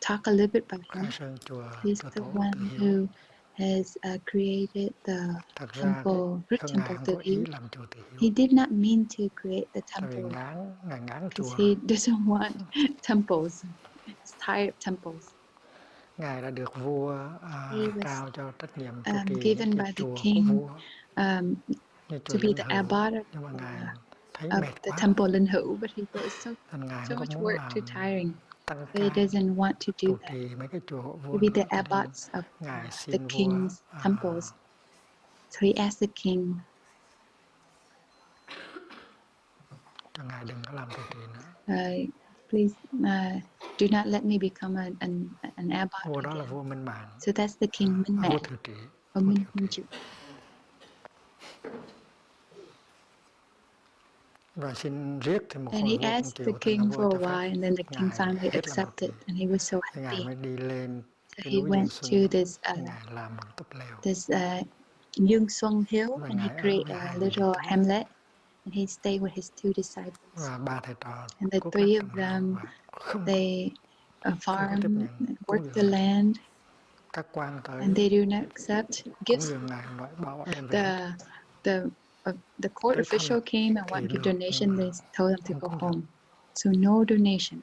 talk a little bit about khai him. sơn chùa He's Từ the Tổ Từ one Hiếu. who has created the Thật ra temple, root không, Ngài temple không Từ có Hiếu. ý làm chùa Từ Hiếu. He did not mean to create the Tại vì temple Ngài ngán because chùa. he doesn't want temples. He's tired of temples. Ngài đã được vua He was trao cho trách nhiệm trụ trì những given cái by the chùa của king vua, như to chùa be Linh the Hữu. abbot Nhưng mà Ngài thấy of mệt the quá, temple Linh Hữu, but he thought it's nên Ngài so không có much muốn work, too làm tiring. tăng So he cai doesn't want to do trụ that. trì mấy cái chùa của To vua be the nữa, cho nên abbots of Ngài the xin vua king's temples. So he asked the king, cho Ngài đừng có làm trụ trì nữa. please do not let me become an abbot Vua đó là again. vua Minh Mạng, So that's the king Minh vua Mạng, thừa trị, or vua Minh thừa Trụ. trị. Và xin riết thì một And hồi he vua cũng asked the chịu, thành ra king vua for cho a phép while, and then the king Ngài finally hết làm trụ trì. accepted, and he was so Thì Ngài happy. mới đi lên So cái he núi went Dương to Xuân, this Ngài làm một túp lều. Dương Xuân Hill, Và and he Ngài ở created với a hai vị little trí hamlet, and he stayed with his two disciples. và ba thầy trò And the cốt three gác of trồng rau them, và không they không có tiếp farm, nhận cúng work the dường. land, Các quan tới and they do not accept cúng gifts. dường Ngài nói bảo đem về hết. The court Tới thăm official came and thì want to give được nhưng donation. mà They told them to không go cúng dường. home. So no donation.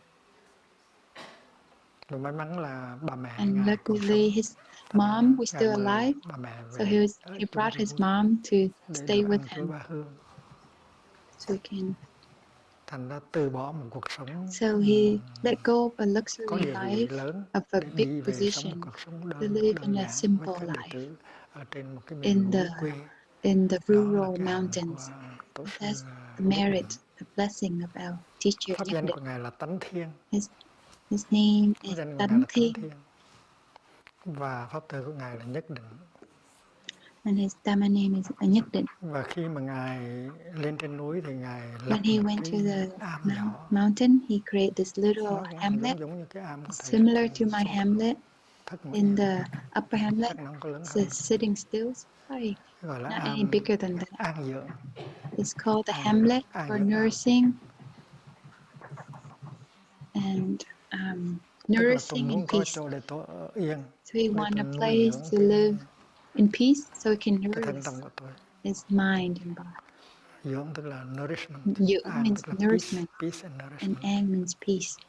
Rồi may mắn là bà mẹ And Ngài còn sống. luckily, his Thành mom ra was Ngài still mời alive. bà mẹ So về he chung brought cái his núi mom to để stay được with ăn chuối him, ba hương. so he can. Thành ra từ bỏ một cuộc sống So he let go of a có luxury địa vị life, lớn of a để big đi về sống một position, cuộc sống to live đơn in a giản với simple các đệ life tử ở trên một cái miền in núi quê. the Đó là rural cái hạnh của mountains. tổ sư That's the Nhất merit, Định. the blessing of our teacher Pháp Nhất danh Định. của Ngài là Tánh Thiên. His name Pháp is danh của Ngài Tánh là Tánh Thiên, Thiên. Và pháp tử của Ngài là Nhất Định. and his Dhamma name is Nhất Định. Và khi mà Ngài lên trên núi thì Ngài lập When he một went cái to the am nhỏ. mountain, he created this little Nó cũng hamlet, giống như cái am của thầy similar to my sâu thẳm, hamlet thất mà in yên. the upper hamlet. Chắc nó không có lớn It's hơn. sitting still, probably Gọi là not any am bigger than that. an dưỡng. It's called the An hamlet for dưỡng am. nursing and Tức là tôi nourishing and muốn có peace. chỗ để tôi ở yên. So he Để wanted tôi a nuôi place dưỡng to live in peace, so he can cái thân nourish tâm của tôi. his mind and body. Dưỡng tức là nourishment. Dưỡng An means tức là nourishment, peace and and nourishment. An means peace.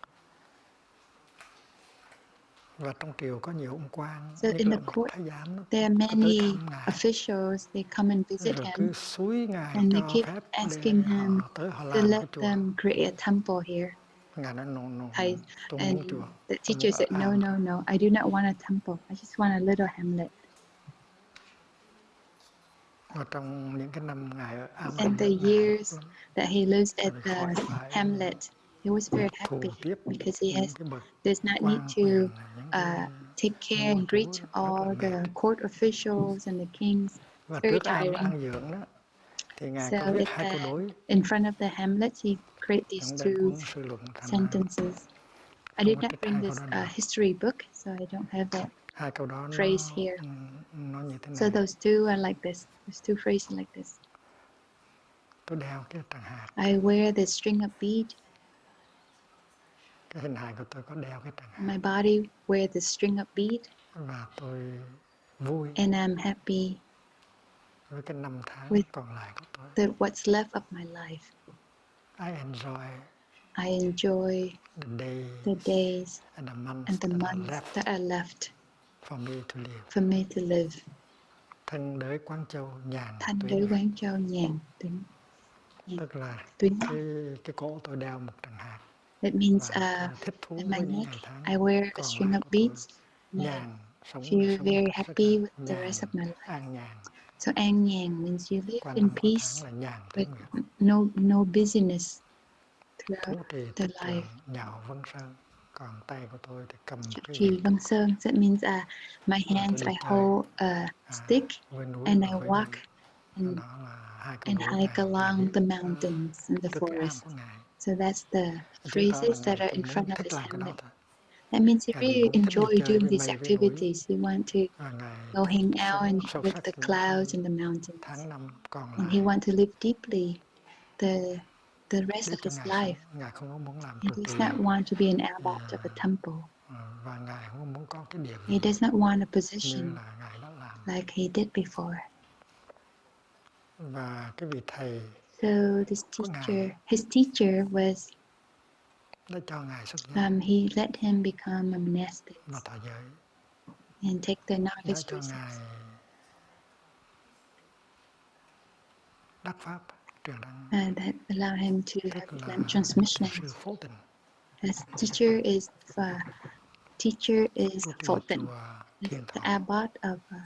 Và trong triều có nhiều ông quan, So nhất in là the court, thái giám there are có tới many thăm Ngài. officials. They come and visit Rồi cứ him, xúi Ngài and they cho keep phép asking để him họ tới họ to làm let cái chùa. them create a temple here. Ngài nói no, Thầy, tôi and muốn chùa. the Tôi muốn teacher ở said, no, am. no, no, I do not want a temple. I just want a little hamlet. Và trong những cái năm Ngài ở am And the Ngài years that he lives at vì the khỏi phải hamlet, he was very thù happy tiếp because he những cái bậc does not need quan to quyền, những cái take care vua and chúa greet rất all là the mệt. court officials and the kings. Và It's very trước am tiring. an dưỡng đó thì Ngài So có viết hai câu đối in front of the hamlet, he created these trong đem two cuốn Sư luận, thành ra sentences. I không did có not trích bring hai câu this đó nữa. history book, so I don't have that Hai câu đó phrase here. nó như thế So này. those two are like this. There's two phrases like this. Tôi đeo cái tràng hạt. I wear the string of bead. Cái hình hài của tôi có đeo cái tràng hạt. My body wear the string of bead. Và tôi vui And I'm happy với cái năm tháng with còn lại của tôi. what's left of my life. I enjoy the days and the and the months that are left for me to live. Thân đới Quán Châu nhàn Thanh tuyến. đới Quán Châu nhàn tuyến. Tức là Tuyến. cái cổ tôi đeo một tràng hạt. That means và thích thú in my với những neck, ngày tháng I wear a còn string lại of của tôi. beads. And I Nhàn, sống feel một very cách rất là happy with the nhàn, rest of my life. an nhàn. So an nhàn means you live Qua in năm qua peace tháng là nhàn thế with nguyệt. no busyness throughout Thủ trì the tịch life. tường nhạo vân sơn. Còn tay của tôi thì cầm Trụ cái trì việc. vân sơn. That means my Và hands, tôi I đi chơi hold a stick với núi and và I với walk biển. and Đó là hai câu đối hike Ngài đề along nghị the mountains and the trước cái am forest. của Ngài. So that's the Chứng tỏ là phrases that Ngài are chỉ in muốn front of thích his làm cái đó hamlet. thôi. That means he Ngài chỉ really muốn thích đi enjoyed chơi doing với these mây với núi. activities. He wanted to Và Ngài go hang out and sống sâu with sắc the những clouds cái and the mountains. tháng năm còn And he lại. wanted to live deeply the rest Để of cho his Ngài sống. life. Ngài không có muốn làm He trụ does trì. not want to be an abbot of a temple. Và Ngài không muốn có cái địa He vị does not want a như position là Ngài đã làm. like he did before. Và cái vị thầy So this của Ngài his teacher was, đã cho Ngài xuất gia he let him become a monastic và thọ giới. and take the Đã novice cho Ngài precepts. đắc pháp truyền đăng. That allow him to have Tức là Islamic transmission. thiền sư Phổ Tình. His teacher is Trụ trì Phổ Tịnh. chùa It's Thiền the Thọ. abbot of Tức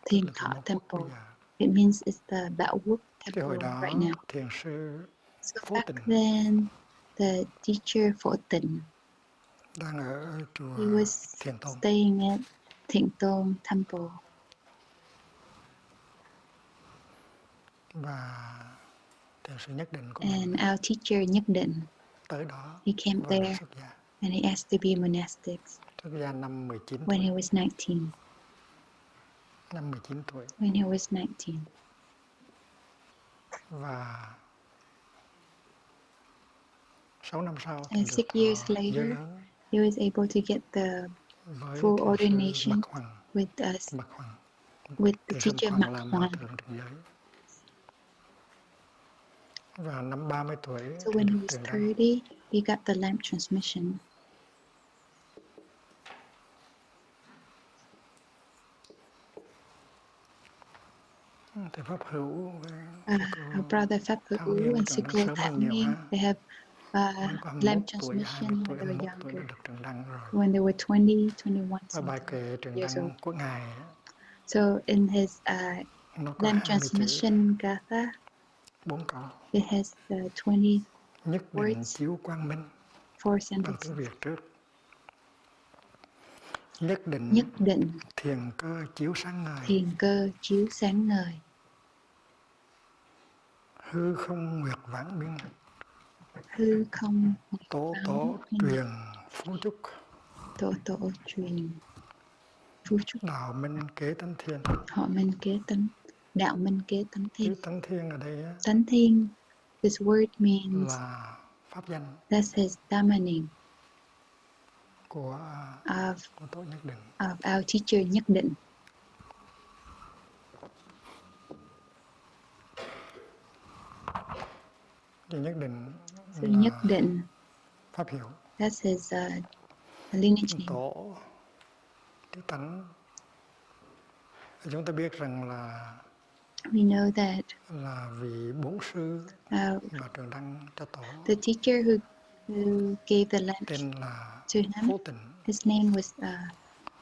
Thich là chùa Nhat Mẫu Quốc bây Temple. giờ. It means it's the Bảo Quốc Cái hồi Temple đó right now. thiền sư So Phổ back Tình then, the teacher Phổ Tịnh, đang ở chùa he was Thiền Tôn. staying at Thiện Tôn Temple. Và thiền sư Nhất Định của mình And our teacher Nhất Định, tới đó he came và được there xuất gia. and he asked to be a monastic Xuất gia năm 19 when tuổi. he was 19. Năm 19 tuổi. When he was 19. Và 6 năm sau thì And được 6 years thọ giới later, lớn he was able to get the với full thiền sư ordination Mật Hoàng. with Mật Hoàng. the Thiền sư Mật teacher Hoàng Mạc làm hòa Hoàng. thượng trần giới. Và năm 30 tuổi So thì when được he was truyền đăng. 30, he got the lamp transmission. Thầy Pháp Hữu Our brother Pháp Thảo Hữu Nghiêm and truyền sư đăng cô sớm Thảo hơn nhiều Nghiêm, ha. they have Mới có 21 lamp tuổi, 20 transmission tuổi, when they were 21 tuổi đã younger. được truyền đăng rồi. When they were 20, 21 Và bài something kệ truyền years đăng old. của Ngài So in his nó có lamp 20 chữ, transmission gatha, 4 câu. it has 20 Nhất định words, chiếu quang minh. 4 Bằng sentences. tiếng Việt trước. Nhất định Nhất định thiền cơ chiếu sáng ngời. thiền cơ chiếu sáng ngời. Hư không nguyệt vãng minh. Hư không Tố vắng tố minh. truyền phú trúc. Tổ tổ truyền phú trúc. Đạo minh kế tánh thiên. Họ minh kế tánh. Đạo minh kế tánh thiên. Chữ tánh thiên ở đây Tánh thiên, this word means là pháp danh that's his dharma name của Tổ Nhất Định. of our teacher Nhất Định. Chữ Nhất Định So Nhất Định, pháp hiệu. that's his lineage name. Tổ chữ tánh. Chúng ta biết rằng là We know that là vị bổn sư mà truyền đăng cho tổ the teacher who gave the lamp tên là to him, Phổ Tịnh. his name was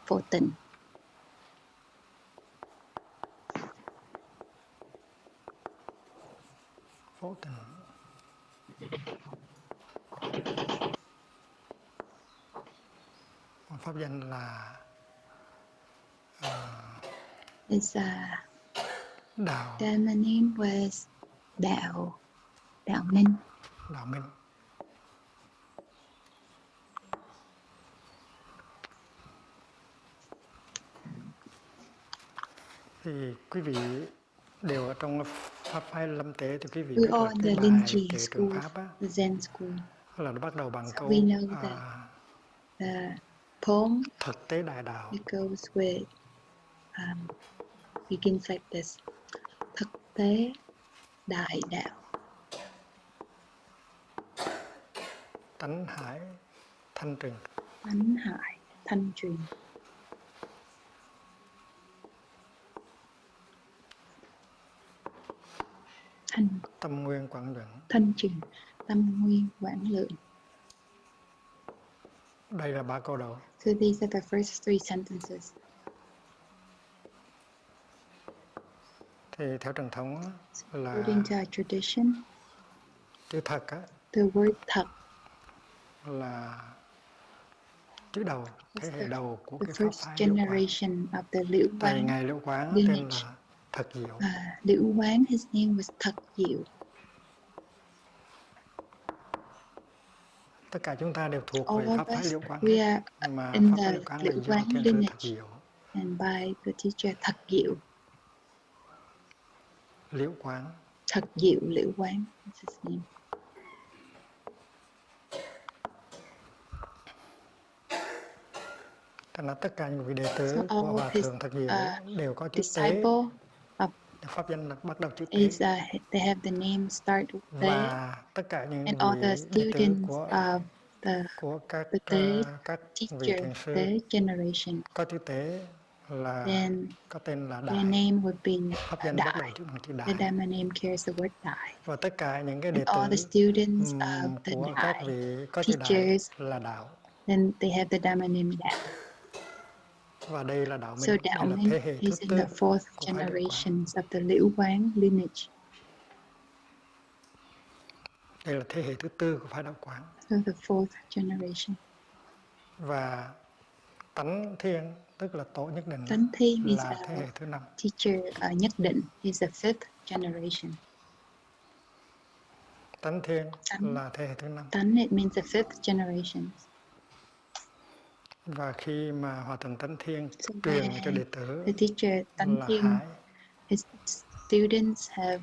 Phổ Tịnh. Phổ Tịnh. Pháp danh là His Đạo. dharma name was Đạo Minh. Đạo Minh. Thì quý vị đều ở trong pháp phái lâm tế thì quý vị biết là cái bài kệ trường pháp á, the Zen school. là nó bắt đầu bằng câu We know that the poem thực tế đại đạo. it goes with begins like this. Thực tế đại đạo. Tánh hải thanh trừng. Tánh hải thanh truyền. Tâm nguyên quảng lượng. Thanh truyền, tâm nguyên quảng lượng. Đây là 3 câu đầu. So these are the first 3 sentences. Thì theo truyền thống là according to our tradition, chữ thật á, the word thật là chữ đầu, thế hệ đầu của the cái pháp first phái Lieu Quan. generation of the Lieu Tại Quan ngài Lieu Quán tên lineage. là Thật Diệu. Lieu Quán, his name was Thật Diệu. Tất cả chúng ta đều thuộc All về of pháp phái us, Lieu Quán we hết. are Mà in pháp phái the Lieu Quán là Lieu do Quán thiền sư Thật lineage Diệu. and by the teacher Thật Diệu. Lieu Quán. Thật Diệu, Lieu Quán, that's his name. Cho nên tất cả những vị đệ tử của Hòa Thượng Thật Diệu đều có chữ tế. Pháp danh là bắt đầu chữ tế. They have the name start with Tế. Và tất cả những And vị all the đệ tử students of của các vị teacher, thiền sư Tế generation, có chữ tế là then có tên là their Đại. name would be Pháp danh bắt đầu Đại. chữ bằng chữ The Đại. Dharma name carries the word Đại. Và tất cả những cái đệ And all the tử students of the của các Đại vị có chữ Đại teachers, là Đạo. then they have the Dharma name Đạo. Và đây là Đạo So Minh, Đạo đây là Minh thế hệ thứ is in tư the fourth của phái Lieu Quán. generations of the Lieu Quán lineage. Đây là thế hệ thứ tư của phái Đạo Quán. So the fourth generation. Và Tánh Thiên tức là Tổ Nhất Định Tánh Thiên is là thế hệ thứ 5. teacher Nhất Định is the fifth generation. Tánh Thiên là thế hệ thứ 5. Tánh, it means the fifth generation. Và khi mà Hòa Thượng Tánh Thiên truyền cho đệ tử the teacher Tánh là Thiên, Hải, his students have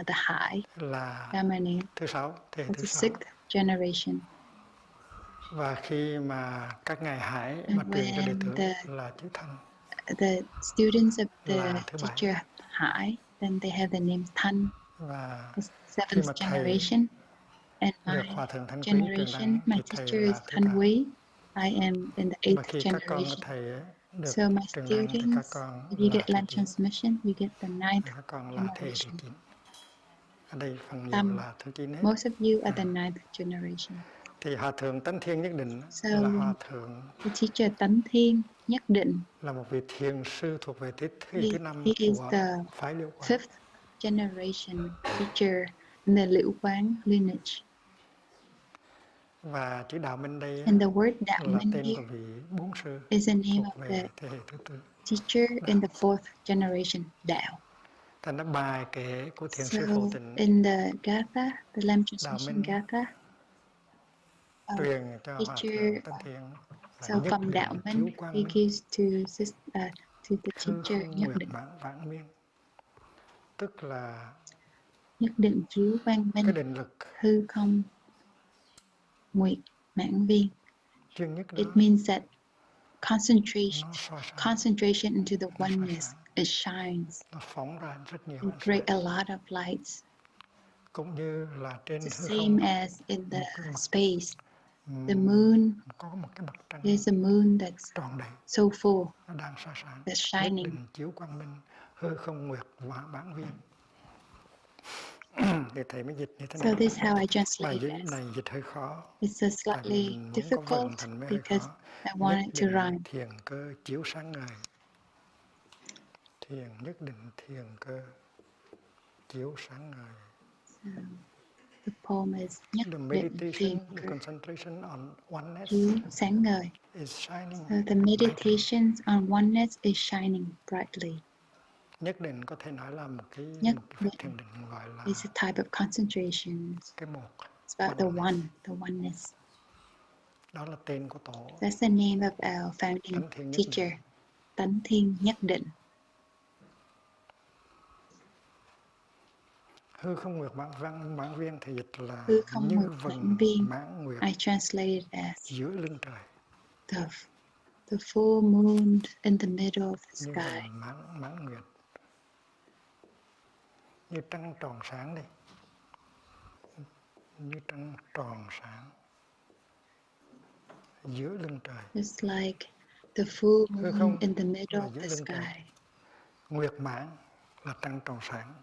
the Hải, là Dharma name, thứ 6, thế hệ that's thứ the 6. sixth generation. Và khi mà các ngài Hải mà And truyền cho đệ when tử là chữ Thanh, the students of the là thứ 7. teacher Hải, then they have the name Thanh, Và the khi seventh mà Thầy generation. And được my Hòa Thượng Thanh Quý truyền generation, đảnh my thì Thầy teacher is là thứ Thanh 8. Quý. I am in the Và eighth khi các con của generation. Thầy được So my truyền đảnh thì các students, con if you là get thứ land 9. transmission, you get the ninth Các con là thế hệ thứ generation. 9. Ở đây phần nhiều là thứ 9 hết. Most of you are the ninth generation. Thì Hòa Thượng Tánh Thiên Nhất Định So là Hòa Thượng, the teacher Tánh Thiên Nhất Định, là một vị thiền sư thuộc về thế hệ thứ 5 he is của the phái Lieu Quán. fifth generation teacher in the Lieu Quán lineage. Và chữ Đạo Minh đây And the word Đạo là Minh tên here của vị Bốn Sư is the name thuộc of về the thế hệ thứ 4. teacher in the fourth generation, Đạo. Thành ra bài kể của thiền So sư Phổ Tịnh in the gatha, the land transmission Minh gatha, truyền cho Hòa teacher, Thượng Tánh Thiên là so nhất from định Đạo chiếu Minh, quang he minh, gives to the hư teacher không Nhất nguyệt Định. vãng miên, tức là Nhất Định chiếu quang minh, cái định lực hư không nguyệt mãn viên. duy nhất đó, It means that nó soi sáng, concentration into the nó soi oneness, sáng, it shines. nó phóng ra rất nhiều It ánh creates sáng, a lot of lights. cũng như là trên It's the hư same không as in the một cái mặt, space. The moon, có một cái mặt trăng there's a moon that's tròn đầy, so full, nó đang soi sáng, that's nhất shining. định chiếu quang minh, hư không nguyệt vãng viên. Để Thầy mới dịch như thế So này. this is how I Bài translate dịch this. này dịch hơi khó. It's Tại vì slightly mình muốn có vần difficult thành mới hơi because khó. I want Nhất it to định rhyme. thiền cơ chiếu sáng ngời. Thiền nhất định thiền cơ chiếu sáng ngời. So the poem is Nhất The Định meditation, thiền the cơ concentration on oneness chiếu sáng ngời. is shining So the brightly. meditation on oneness is shining brightly. Nhất định có thể nói là một cái Nhất phép định thiền định gọi là is a type of concentration. cái một. It's about the oneness. Đó là tên của tổ. That's the name of our founding Tánh Thiên Nhất teacher, Định. Tánh Thiên Nhất Định. Hư không nguyệt mãn viên thì dịch là Hư không như nguyệt vầng mãn viên. mãn nguyệt I translate it as giữa lưng trời. the full moon in the middle of the Như sky. vầng mãn nguyệt. Như trăng tròn sáng đây. Như trăng tròn sáng giữa lưng trời. It's like the full Hư moon không in the middle là of giữa the lưng trời. sky. Nguyệt mãn là trăng tròn sáng.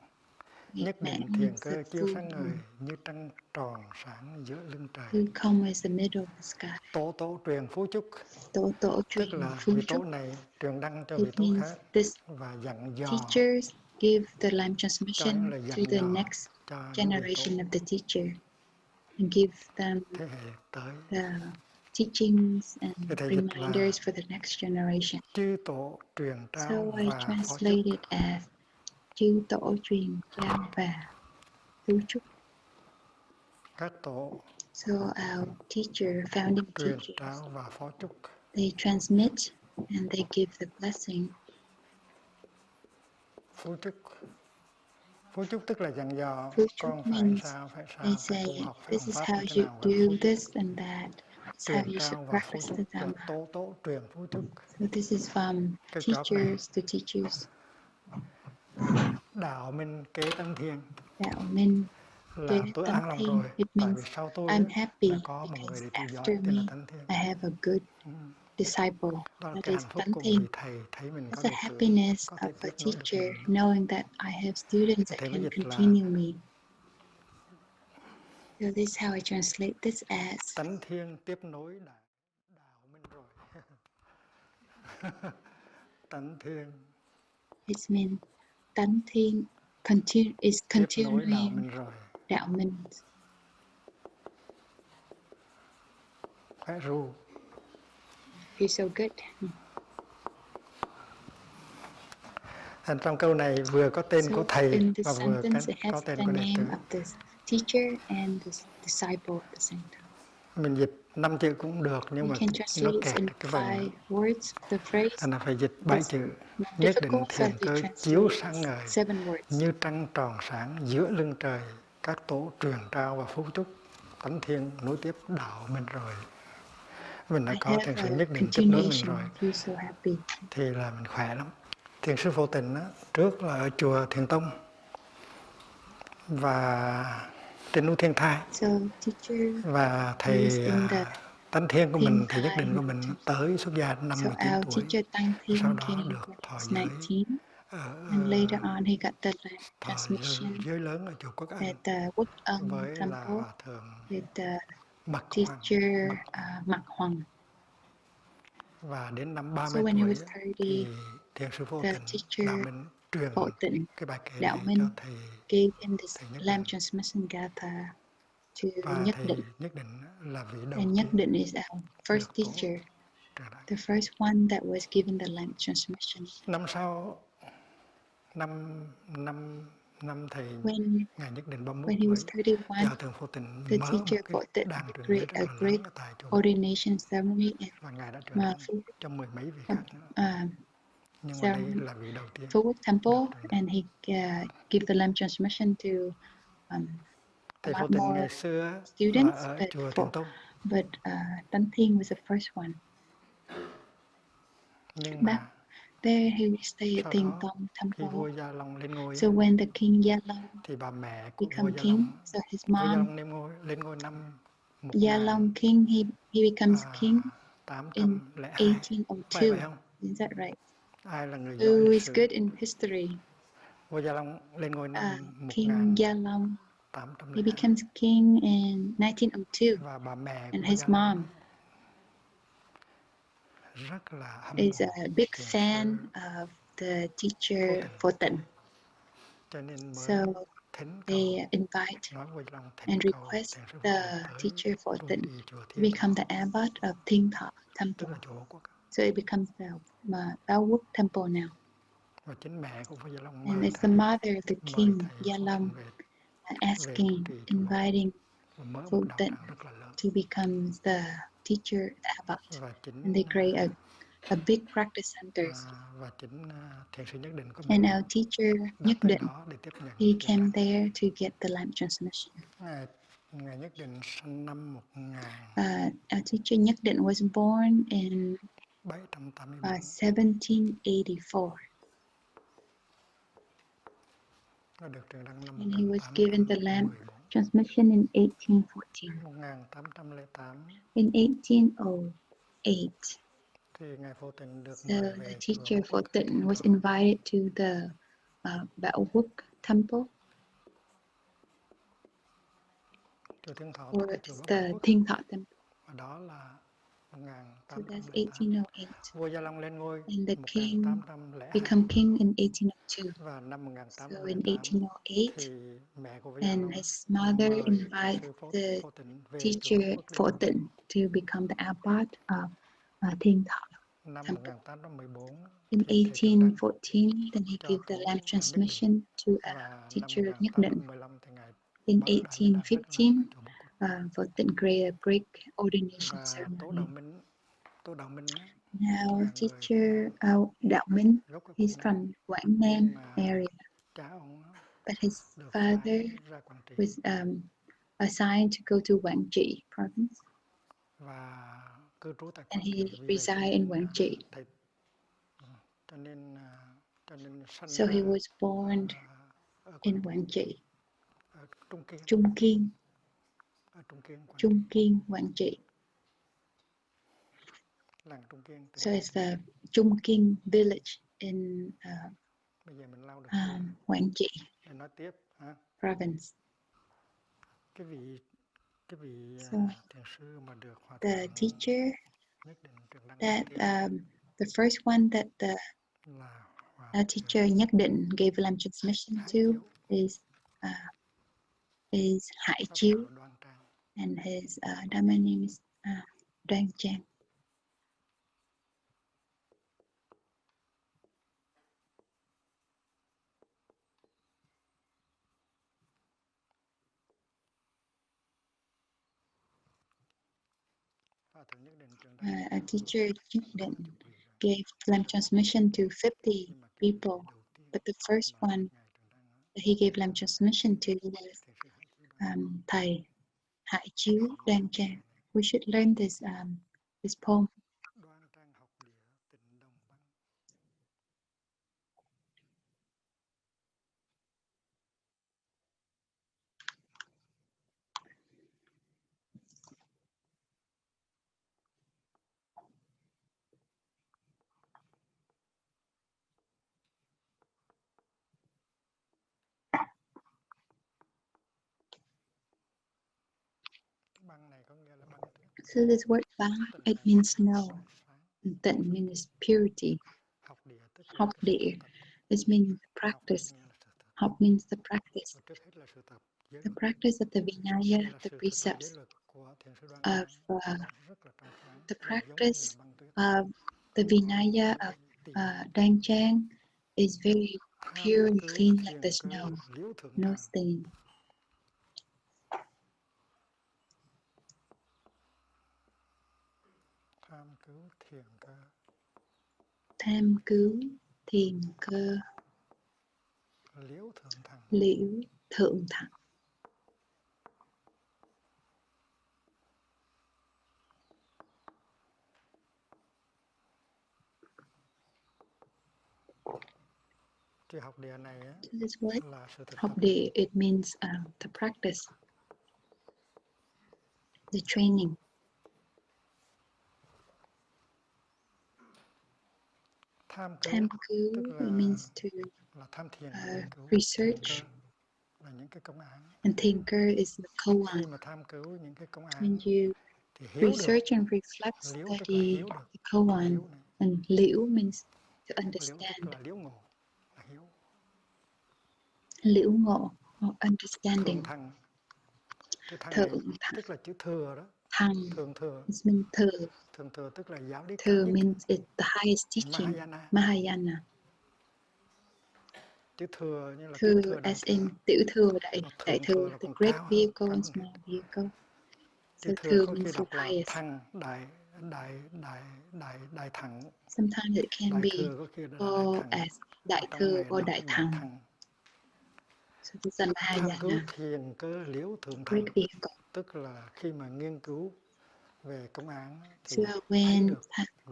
Nhất định thiền cơ chiếu sáng ngời như trăng tròn sáng giữa lưng trời. Who come as the middle of the sky. Tổ tổ truyền phú chúc. Tổ Tức truyền là phú vị chúc. tổ này truyền đăng cho It vị tổ means khác this và dặn dò teachers give the Lam cho transmission những lời to dặn the dò next cho những vị generation tổ of the teacher and give them thế hệ tới. the teachings and Thì thầy dịch là reminders for the next generation. chư tổ truyền So trao I và phó chúc. translate it as chư tổ truyền trao và phú chúc. Các tổ So our teacher, founding truyền teachers, trao và phó chúc. they transmit and they give the blessing. Phú chúc. Phú chúc tức là dặn dò Phú chúc con phải means sao, they phải say tu học, phải this học is pháp how như thế you nào, và do phú chúc. this and that. It's how Truyền you should trao và phú practice chúc the là dharma. tổ tổ truyền phú chúc. So this is from Cái chót này teachers to teachers. đạo minh kế tân thiên Đạo minh kế là tôi tân an lòng thiên. rồi, It tại means vì sau tôi I'm happy đã có một người because để theo dõi after tên là me Tân Thiên. I have a good disciple. Đó là That cái is hạnh phúc tân của thiên. vị thầy thấy mình có That's the đệ tử happiness có of thể a tiếp nối được teacher mình. knowing that I have students that Thầy mới can dịch là continue me. So this is how I translate this as Tánh Thiên tiếp nối đạo minh rồi. Tánh Thiên it means tánh thiên is tiếp nối đạo continuing minh rồi. đạo minh. Khỏe ru. You're so good. Thành trong câu này vừa có tên của thầy in this và vừa sentence it có has tên the của đệ tử. name of the teacher and the disciple at the same time. Mình dịch 5 chữ cũng được, nhưng We mà can nó translate kẹt in cái phần 5 words the phrase. thành là phải dịch 7 It's chữ. not Nhất định difficult, so thiền we cơ chiếu translate sáng ngời 7 words. như trăng tròn sáng giữa lưng trời, các tổ truyền trao và phú chúc. Tánh Thiên nối tiếp đạo mình rồi. Mình đã I có have thiền a sư nhất định tiếp nối mình rồi, continuation. Feel so happy. thì là mình khỏe lắm. Thiền sư Vô Tình á, trước là ở chùa Thiền Tông và trên núi Thiên Thai. So teacher Và thầy is in the Tánh Thiên của Thiên mình, thầy nhất Thai định của mình mountain. tới xuất gia năm So 19 our tuổi. teacher Tăng Sau Thiên đó came được when he thọ was giới 19, and later on he got the thọ transmission giới lớn ở chùa Quốc Ân at the Quốc Ân với là Temple Hòa Thượng with the Mạc Hoàng. teacher Mạc Hoàng. Và đến năm So 30 when he tuổi was 30, thì thiền sư Vô the Tình teacher đạo minh truyền Phổ Tịnh, cái bài kệ Đạo này cho Minh thầy gave him this Nhất Lam Định. transmission gatha to Và Nhất thầy Định. Nhất Định là vị đầu And Nhất tiên Định is our first được tổ teacher, truyền lại. the first one that was given the Lam transmission. Năm sau, năm thầy When Ngài Nhất Định 31 he was tuổi, 31, Hòa Thượng Vô Tình the mở một teacher cái Phổ Tịnh đàn truyền giới create rất a là great lớn ở tại chùa. ordination ceremony Và Ngài đã truyền at cho mười mấy vị khác nữa. Nhưng mà đây là vị đầu tiên. Phú Quốc Temple, and he gave the Lam transmission to a Thầy Vô lot Tình more ngày xưa là students, ở chùa but Thiền Tông. Tánh Thiên was the first one. Nhưng Back mà there, he would stay at sau Thiền đó Tông khi Temple. vua Gia Long lên ngôi So when the King Gia Long thì bà mẹ của vua become Gia king, Long, so his vua Gia mom, Long lên ngôi năm Gia Long King, he becomes king in 1802. Phải 1802. không? Is that right? Ai là người giỏi Who lịch is sử? good in history? Vua Gia Long lên ngôi năm King Gia Long. He 1802. becomes king in 1902, Và bà mẹ and của his Gia Long mom rất là hâm is mộ a big thiền fan sư of the teacher Phổ Tịnh. Phổ Tịnh. Cho nên mới So thỉnh cầu, they invite nói với Long thỉnh and cầu request thiền sư Phổ the Tịnh tới teacher Phổ trụ Tịnh trì chùa to Thiên become Thọ, the abbot of Thiên Thọ tức Temple. là chùa Quốc. So it becomes the Bao Quốc Temple now. Và chính mẹ của vua Gia Long And mời it's the mother of the mời king, thầy Gia Phổ Long, Tịnh về asking, trụ trì chùa inviting và mở Phổ một đạo Tịnh tràng rất là lớn. to become the teacher, the abbot. Và chính And they create a big practice centers. và chính thiền sư Nhất Định của And mình our teacher đã Nhất tới Định, đó để tiếp nhận he truyền came đạo. there to get the Lam transmission. Ngài Nhất Định sinh năm Our teacher Nhất Định was born in 1784. Nó được truyền đăng năm And he was given the Lam 1814. transmission in 1814. 1808 In 1808, thì Ngài Phổ Tịnh được so mời the về teacher chùa Phổ Quốc Tịnh Thiên was Thọ. invited to the Bao Quốc Temple. chùa Thiên Thọ for cái chùa Bắc the Quốc. Thinh Thọ Temple. Và đó là So that's 1808. 1808. Vua Gia Long lên ngôi And the king 1802. became king in 1802. Và năm So in 1808 1808, thì mẹ của vua Gia and Long his mother mời thiền invited sư the Phổ Tịnh về chùa Bắc teacher Quốc để Phổ tu. Tịnh to become the abbot of Thinh Thọ Năm Temple. 1814 In thì thầy Trương Đăng 1814, then he cho gave the cử lamp Nhất transmission Định. to Và năm teacher Nhất Định. 1815 thì ngài In mở đại lễ đàn rước lại 1815, chùa Bắc Quốc. Phổ Tịnh created a great ordination Và ceremony. Tô Đạo Minh á, Now, là người teacher Đạo Minh, gốc ở he's Quảng Nam, from Quảng Nam nhưng mà area, cha ông but his được father phái ra Quảng Trị was assigned to go to Quảng Trị province, và cư trú tại and Quảng he Trị. Vì vậy resided in Quảng Trị. thầy cho nên sanh So ra he was born ở in Quảng Trị, ở Trung Kiên, Trung Kiên, ở Trung Kiên, Quảng Trị. Trung Kiên, Quảng Trị. Làng Trung Kiên. So it's the Trung Kiên village in Bây giờ mình lao được Quảng Trị để nói tiếp ha. province. Cái vị So thiền sư mà được hòa the thượng teacher Nhất Định Truyền Đăng that tiên the first one that the là teacher Nhất Định gave lamp transmission Hải to Chiếu, is Hải Pháp Chiếu, hiệu là Đoan Trang. and his dharma name is Đoan Trang. Hòa thượng Nhất Định Truyền Đăng A teacher Nhất Định chục vị rồi. gave lamp transmission to 50 Nhưng mà cái vị people, đầu tiên but the first mà one được ngài Truyền Đăng that he gave lamp transmission to was thiền sư Hải Chiếu Đoan. Thầy Hải Chiếu Đoan Trang. We should learn this this poem. Đoan Trang học địa tịnh đồng băng. Băng này có nghĩa là băng tuyết. So this word bang, it means snow. Tịnh means purity. Học địa tức là Học cái sự địa, tập. this means the Học practice. nghĩa là sự tập. Học means the practice. Và trước hết là sự tập giới The luật. practice of the Đây Vinaya, là the sự thực tập precepts giới luật của thiền sư Đoan of Trang. Rất là trong sáng, the và giống như practice là băng tuyết. of the Vinaya of Đoan Trang is very pure and clean like the snow, Liễu thượng no thẳng. stain. Tham cứu thiền cơ. Tham cứu thiền cơ. Liễu thượng thẳng. Liễu thượng thẳng. Thì học địa này á, This word, là sự thực học tập. địa, it means the practice, the training. Tham Tham cứu, tức it means to là tham thiền là nghiên cứu. research, Thiền cơ là những cái công án. and thiền cơ is the koan. Khi mà tham cứu những cái công án When you thì hiểu research được. and reflect, Liễu tức là study hiểu được. the koan, Liễu này. and liễu means to Liễu understand. tức là liễu ngộ, là hiểu. Liễu ngộ, or Thượng understanding. thẳng. Cái thẳng này Thượng thẳng. tức là chữ thừa đó. Thẳng, Thượng thừa. it means thừa. Thượng thừa tức là giáo lý cao Thừa nhất. means it's the highest teaching. Mahayana. Chữ thừa như là Thừa, tiểu thừa đại as thừa. in tiểu thừa, đại thừa, là the còn great cao hơn, vehicle cao and hơn. small vehicle. Chữ So thừa thừa có khi means the đọc là highest. thăng, đại thẳng. Sometimes it can Đại be thừa có khi là đại called thẳng. as đại Trong thừa này or đọc đại thẳng. So this is tham cứu Mahayana, thiền cơ liễu thượng great thẳng. vehicle. Tức là khi mà nghiên cứu về công án thì So thấy when được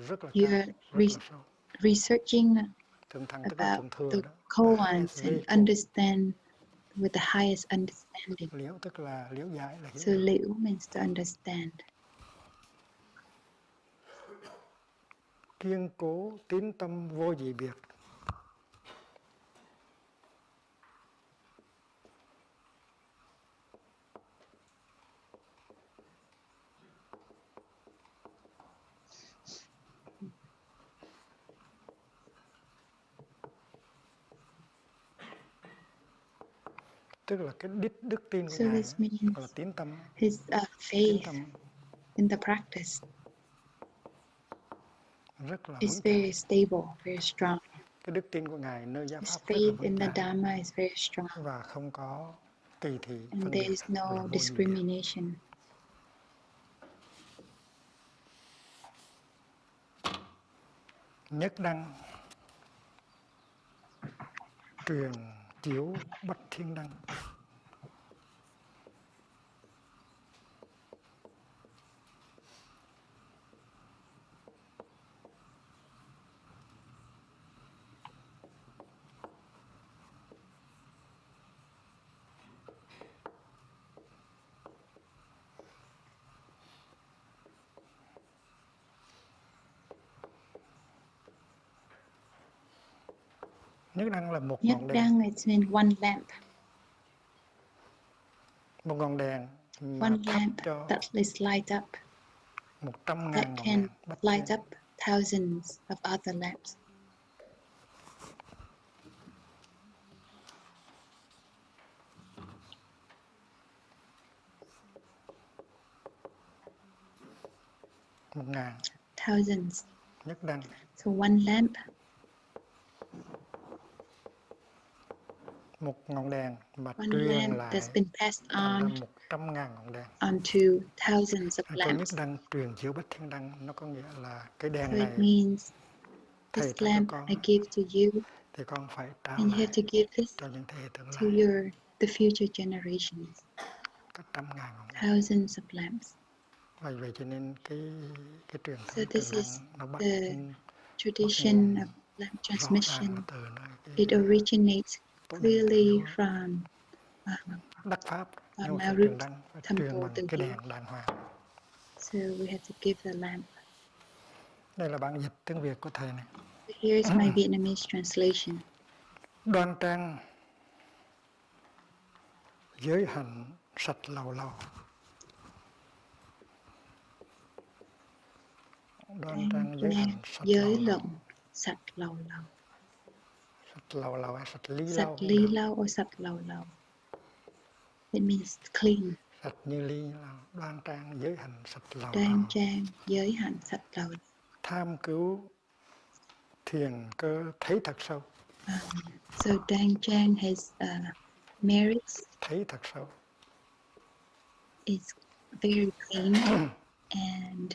rất là cao, you're rất là sâu. researching Thượng thẳng tức là about thượng thừa the đó. koans and understand with the highest understanding. Liễu tức là liễu giải là hiểu So được. liễu means to understand. Kiên cố tín tâm vô dị biệt. tức là cái đức tin của So Ngài this means là tín tâm. his Tín faith tâm in the practice rất là is vững very chãi. stable, very strong. Cái đức tin của Ngài nơi giáo His pháp rất là faith vững in the chãi Dharma is very strong, và không có kỳ thị, and phân there biệt is hoặc là no vô dị biệt. discrimination. Nhất đăng truyền chiếu bách thiên đăng. Nhất đăng là một Nhất ngọn đèn. đăng, it means one lamp. Một ngọn đèn mà One thắp lamp cho that is light up, 100.000 that ngọn can đèn bách light thiên. up thousands of other lamps. Một ngàn Thousands. nhất đăng. So one lamp, Một ngọn đèn mà one truyền lamp lại that's been passed thành ra on 100.000 ngọn đèn. onto thousands of Câu nhất lamps. đăng truyền chiếu bách thiên đăng, nó có nghĩa là cái đèn So it này means Thầy this trao cho lamp con I give to you, thì con phải trao and you lại have to give this cho những thế hệ tương to lai. the future generations. Có 100.000 ngọn đèn. Thousands of lamps. Vậy cho nên cái truyền So thống this truyền is đăng nó bắt the bắt tradition nguồn of lamp rõ ràng là transmission. từ nơi It cái originates tổ đình clearly Hiếu from đắc pháp, nhưng mà Dharma phải root truyền đăng, phải temple truyền bằng từ cái Hiếu. đèn đàng hoàng. So we have to give the lamp. Đây là bản dịch tiếng Việt của thầy này. So here is my Vietnamese translation. Đoan trang giới hạnh sạch lầu lầu. Đoan trang giới hạnh sạch Giới lầu lầu. luận sạch lầu lầu. Sạch lầu lầu hay sạch lý Sạch lâu cũng ly được. lâu or sạch lầu lầu. It means clean. Sạch như ly lâu. Đoan trang giới hạnh sạch lầu Đoan lầu. trang giới hạnh sạch lầu lầu. Tham cứu thiền cơ thấy thật sâu. So đoan trang has merits. Thấy thật sâu. It's very clean and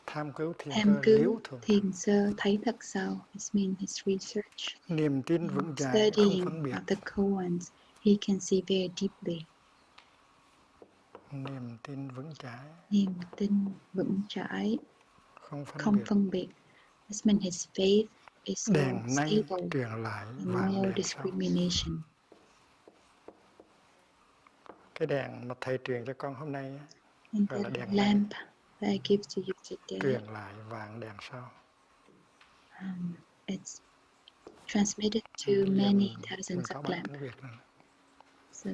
Tham cứu thiền tham cơ liễu cứu thường. thiền sơ thấy thật sâu. It means his research. Niềm tin vững chãi không Studying phân biệt. of the koans, he can see very deeply. Niềm tin vững chãi Niềm tin vững chãi không không biệt. phân biệt. This means his faith is so Đèn nay stable truyền lại and vàng no đèn sau. discrimination. Cái đèn mà thầy truyền cho con hôm nay And gọi là the đèn nay, lamp that I give to you today, truyền lại vàng đèn sau. it's transmitted to Bây giờ many mình thousands có of bản lamps. tiếng Việt này. So,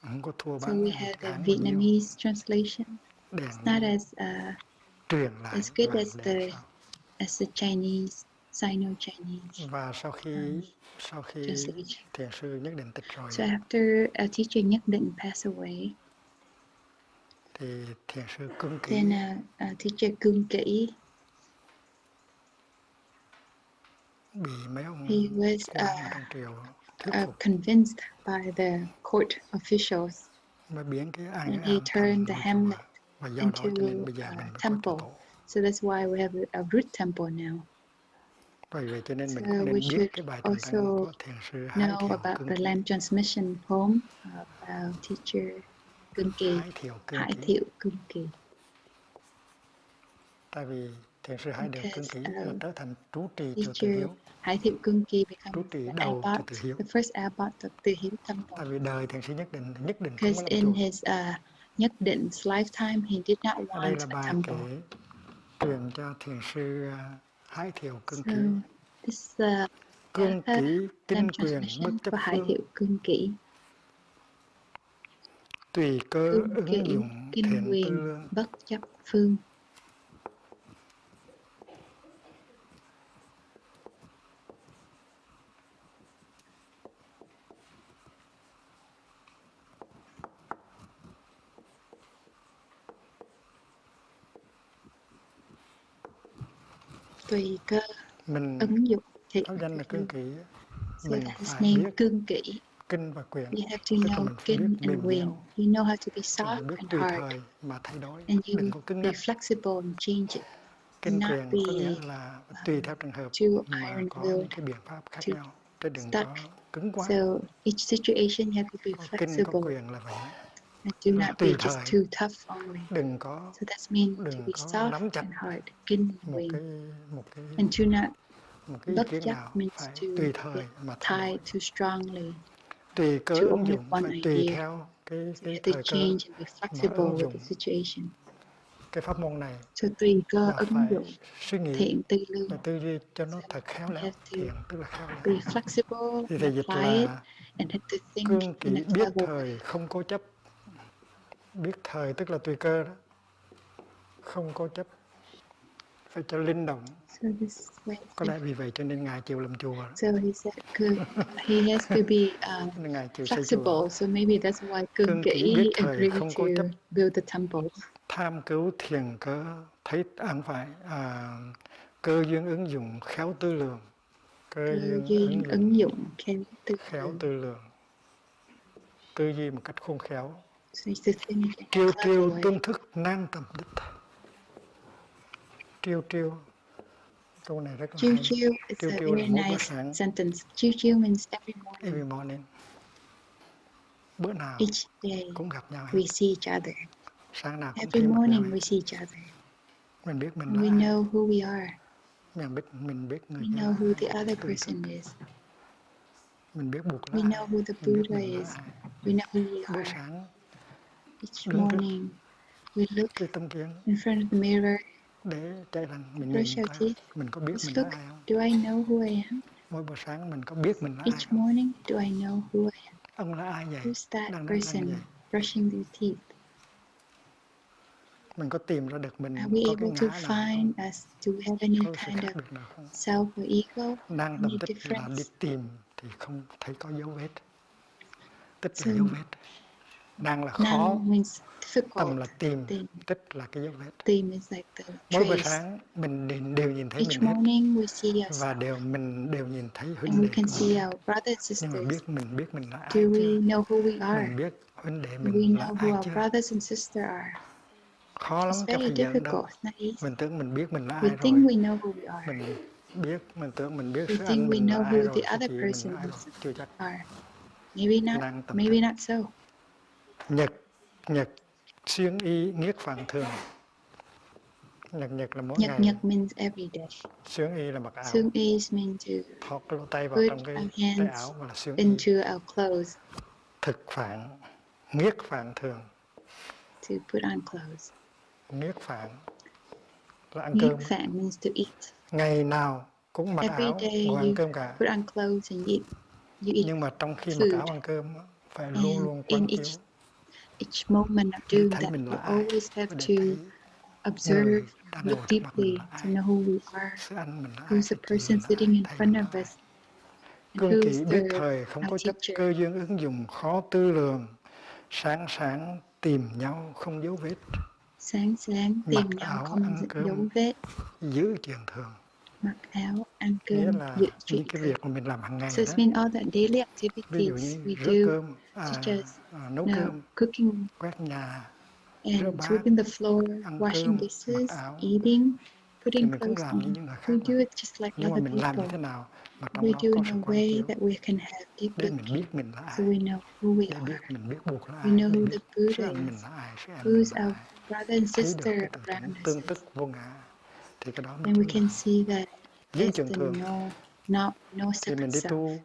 Không có thua so bản we have the Hán bao nhiêu. Vietnamese translation. Đèn It's not truyền lại as good vàng đèn sau. as the Chinese, Sino-Chinese Và sau khi translation. thiền sư Nhất Định tịch rồi So after a teacher Nhất Định passed away, thì thiền sư Cương Kỷ then teacher Cương Kỷ, bị mấy ông he was quan ở trong triều thuyết phục convinced by the court officials, mới biến cái and he thành turned the ngôi chùa. hamlet Và do đó into cho nên bây giờ mình a mới có temple. chùa tổ. So that's why we have a root temple now. Vậy cho nên mình So cũng we nên biết should cái bài truyền also đăng của thiền sư Hái know Thiều about Cương the Kỷ. lamp transmission home of our teacher Cương Kỷ, Hải Thiệu Cương Kỷ. Tại vì thiền sư Hải Thiệu Cương Kỷ là trở thành trú trì chùa Từ Teacher Hiếu. Hải Thiệu Cương Kỷ Trú becomes trì the đầu chùa abbot, Từ Hiếu. the first abbot of the Hiếu temple. Tại vì đời thiền sư Nhất Định không Because có làm in chùa. his Nhất Định lifetime, he did not Ở đây want là a bài temple. kể truyền cho thiền sư Hái Thiệu Cương Kỷ. So this is the Cương Kỷ kinh lamp quyền transmission bất chấp for Hải phương, Thiệu Cương Kỷ. tùy cơ Cương ứng Kỷ dụng kinh thiện tư quyền lương. bất chấp phương. tùy cơ, Mình ứng dụng thiện. pháp danh là cương kỷ, So mình that is phải named biết cương kỷ. kinh và quyền, You have to tức là know mình phải biết kin mềm and wing. dẻo, You know how to be mình soft biết and tùy hard, thời mà thay đổi, and đừng you có cứng be nhắc. flexible and change it. Kinh Not quyền be có nghĩa là tùy theo trường hợp too mà iron có willed, những cái biện pháp khác too nhau, chứ đừng stuck. có cứng quá. So each situation you have to be Có kinh có flexible, quyền là vậy, and do là not be tùy just thời, too tough only. đừng có So that's mean to đừng be có soft nắm chặt and hard, kin and một wing. cái And do not một cái ý buck kiến up nào, means phải to tùy get thời mà thay đổi. tied too strongly Tùy cơ to ứng only dụng, one phải tùy idea. theo So you cái have to thời cơ change and be mà flexible ứng with dụng the situation. cái pháp môn này, So tùy cơ và ứng phải dụng suy nghĩ thiện tư lương. và tư duy cho nó So thật khéo you léo. have to Thiện tức là khéo léo. be flexible Thì and thầy dịch apply it, là and have to think cương in a kỷ biết clever way. thời không cố chấp. Biết thời tức là tùy cơ đó, không cố chấp, phải cho linh động. So this is why Có lẽ vì vậy cho nên Ngài chịu làm chùa. so he said he has to be Nên Ngài chịu xây chùa. flexible. So maybe that's why Cương kỷ biết thời agreed không to cố chấp. build the temple. Tham cứu thiền cớ, thấy ăn phải, cơ duyên ứng dụng khéo tư lường. Cơ duyên ứng dụng khéo tư lường. Tư duy một cách khôn khéo. So it's the thing in a Triêu clever triêu way. tương thức nan tầm đích. Triêu triêu. Câu này rất là Chiêu hay. chiêu is Triêu a triêu là very mỗi bữa nice sáng. sentence. Chiêu chiêu means every morning. Every morning. Bữa nào Each day cũng gặp nhau hết. we see each other. Sáng nào cũng Every thấy mặt nhau morning hết. we see each other. Mình biết mình And là we ai. know who we are. Mình biết người We kia know là who ai. the other Tương person thức. is. Mình biết Bụt là We ai. know who the Mình biết Buddha mình là is. ai. We know who we Buổi are. sáng Each đứng trước morning we look cái tấm kiến in front of the mirror, để chạy rằng mình brush nhìn our coi teeth. mình có biết Let's mình look, là ai không. do I know who I am? Mỗi buổi sáng mình có biết mình là ai Each không. morning, do I know who I am? Ông là ai vậy? Who's that Đang nói person vậy. brushing their teeth? Mình có tìm ra được mình Are we có cái able to ngã nào find không? us? Do we have any Có sự kind khác of biệt nào không? self or ego? Đang Any tầm tích là difference? đi tìm thì không thấy có dấu vết. Tích So, là dấu vết. Đang là khó, năng means tầm difficult. là tìm, Then tích là cái dấu vết. tìm is like the Mỗi buổi trace. sáng mình đều nhìn thấy Each mình hết. morning we see Và ourselves, mình đều nhìn thấy and huynh we đệ can của see mình. our brothers and Nhưng mà sisters. biết mình là ai Do chưa? we know who we are? Mình biết huynh đệ We mình là know ai who our chưa? brothers and sisters are. Khó lắm It's chứ very phải giỡn đâu. difficult. It's not easy. Mình tưởng mình biết mình là We ai think rồi. we know who we are. Mình tưởng mình biết We sư think anh we mình là know ai who rồi, the sư other chị mình person là ai rồi. Chưa chắc. are. Maybe Đang not so. Nhật xuyên y nghiết phạn thường. Nhật là mỗi ngày. Nhật means every day. Xuyên y là mặc áo. Xuyên y means to Thọt cái lỗ tay vào put trong cái our tay hands áo và là xuyên y. into our clothes. Thực phạn, nghiết phạn thường. To put on clothes. Nghiết phạn là ăn Nghiết cơm. phạn means to eat. Ngày nào cũng mặc Every áo day và ăn you cơm cả. put on clothes and you eat Nhưng mà trong khi mặc food. áo ăn cơm phải And luôn luôn in quán chiếu each moment of để doing thấy that, mình là we ai, always have để to thấy observe, người đang look ngồi trước mặt mình deeply là to ai, know who we are, sư anh mình là ai, who's sư the chị person mình là sitting ai, in thầy front mình là of ai. us, and Cương who's kỷ biết the thời không our có chấp, teacher. cơ duyên ứng dụng khó tư lường, sáng tìm nhau không dấu vết, Sáng tìm mặc nhau áo không ăn dấu cơm vết, giữ chuyện thường. mặc áo ăn Nghĩa cơm là giữ chuyện những cái thường. việc mà mình làm hàng ngày So đó, it means all the daily ví dụ activities như we rửa do, cơm, such as nấu cơm, cooking quét nhà, rửa and bát, sweeping the floor, ăn washing cơm, mặc dishes, áo, eating, thì putting mình cũng clothes làm như on. những người khác We mà. do it just like Nhưng mà other mình làm như people. thế nào mà We trong đó do có in sự a quán way chiếu that we can have deep để mình looking, biết mình là so ai, we know who we để are. mình biết Bụt là We ai, know để who biết the Buddha sư anh mình is, là ai, sư anh mình who's là our ai. brother and Thấy được sister cái từ around us tương is. tức vô ngã, thì cái đó mới And we chính can là see that giữ as trường the thường. no Thì separate mình đi self. tu,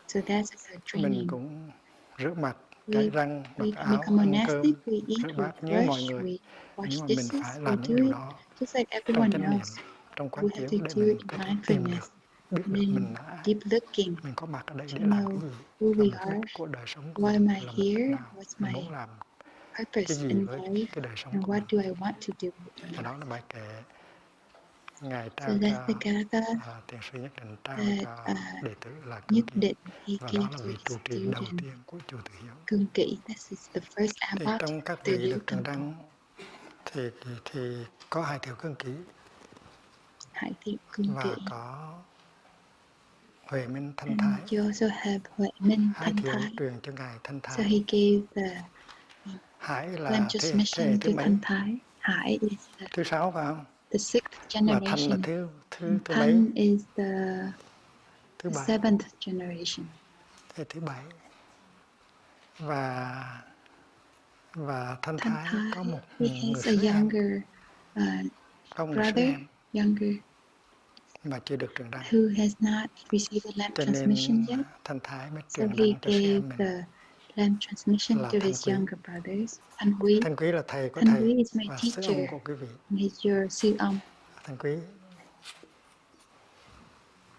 So that's our mình training. cũng rửa mặt, We chải răng, mặc áo, become ăn monastic, cơm, we eat, rửa we bát như mọi brush, người. we Nhưng wash mà mình dishes, phải we làm những do điều it đó just like trong everyone chánh niệm, else. trong quán We have chiếu to để do it mình in có thể tìm mindfulness, được, biết and được then mình là ai. deep looking Mình có mặt ở đây to để làm know cái gì, who và we mục đích are, của đời sống của why mình am I là mục đích here, nào, what's mình my muốn làm cái purpose gì in với life, cái đời sống and của what mình. do I want to do in Và đó life. là bài kệ Ngài So trao that's the cho gatha Thiền sư Nhất Định trao that cho đệ tử là cương Nhất kỷ. Định he Và gave đó là to vị his trụ trì đầu student. tiên của chùa Từ Hiếu. Cương kỷ, this is the first Thì abbot trong các of the vị Lieu được trần temple. đăng thì có 2 條cương kỷ. Hải Thiện Cương và Kỷ. có Huệ Minh Thanh And Thái. you also have Huệ Minh Hai Thanh Thiệu Thái. truyền cho ngài Thanh So Thái. he gave the Hải land là transmission thứ to mấy? Thanh Thái. Hải is Thứ 6 phải không? the 6th Và Thanh là generation. thứ mấy? Thanh is the Thứ 7. 7th generation. Thế thứ 7. Và Thanh Thanh Thái Thái, có một he người has a sứ em, younger có một người sứ brother, em younger, mà chưa được truyền đăng. who has not received the land Cho transmission nên yet. Thanh Thái mới So truyền he đăng cho sứ gave em mình the land transmission là to Thanh his Quý. younger brothers. Thanh Quý. Thanh Quý là thầy của Thanh thầy Quý is my và sứ ông teacher. của quý vị. And he's your sư ông. Thanh Quý.